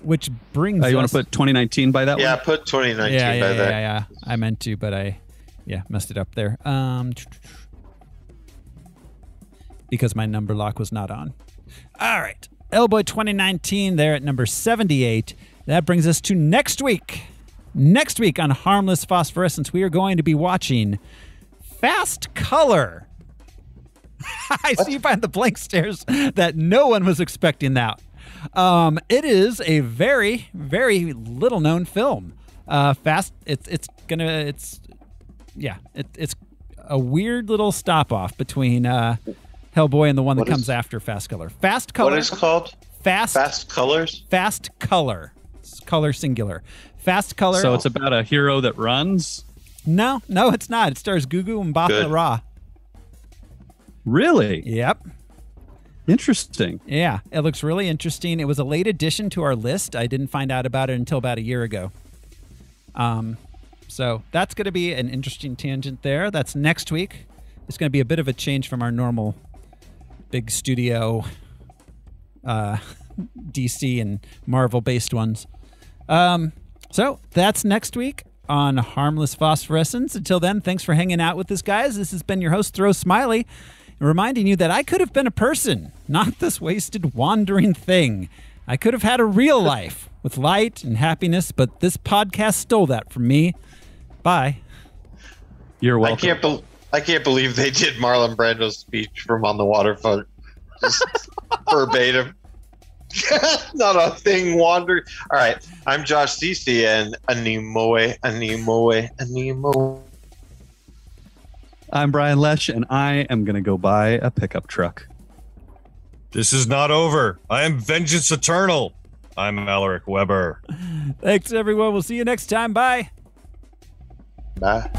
Which brings us...
You want to put 2019 by that
Yeah,
one?
put 2019 by that.
Yeah. I meant to, but I messed it up there. Because my number lock was not on. All right. Hellboy 2019 there at number 78. That brings us to next week. Next week on Harmless Phosphorescence, we are going to be watching Fast Color. I see you behind the blank stares that no one was expecting that. It is a very, very little known film. It's a weird little stop off between Hellboy and the one that
What
comes
is-
after Fast Color. Fast Color.
What is it called? Fast Colors?
Fast Color. It's color singular. Fast Color.
So it's about a hero that runs?
No, it's not. It stars Gugu and Mbatha Raw.
Really?
Yep.
Interesting.
Yeah, it looks really interesting. It was a late addition to our list. I didn't find out about it until about a year ago. So that's going to be an interesting tangent there. That's next week. It's going to be a bit of a change from our normal big studio DC and Marvel-based ones. So that's next week on Harmless Phosphorescence. Until then, thanks for hanging out with us, guys. This has been your host, Throw Smiley, reminding you that I could have been a person, not this wasted, wandering thing. I could have had a real life with light and happiness, but this podcast stole that from me. Bye.
You're welcome.
I can't believe they did Marlon Brando's speech from On the Waterfront. Just verbatim. Not a thing wandering. All right. I'm Josh Cece and Animoe.
I'm Brian Lesh, and I am going to go buy a pickup truck.
This is not over. I am Vengeance Eternal. I'm Alaric Weber.
Thanks, everyone. We'll see you next time. Bye.
Bye.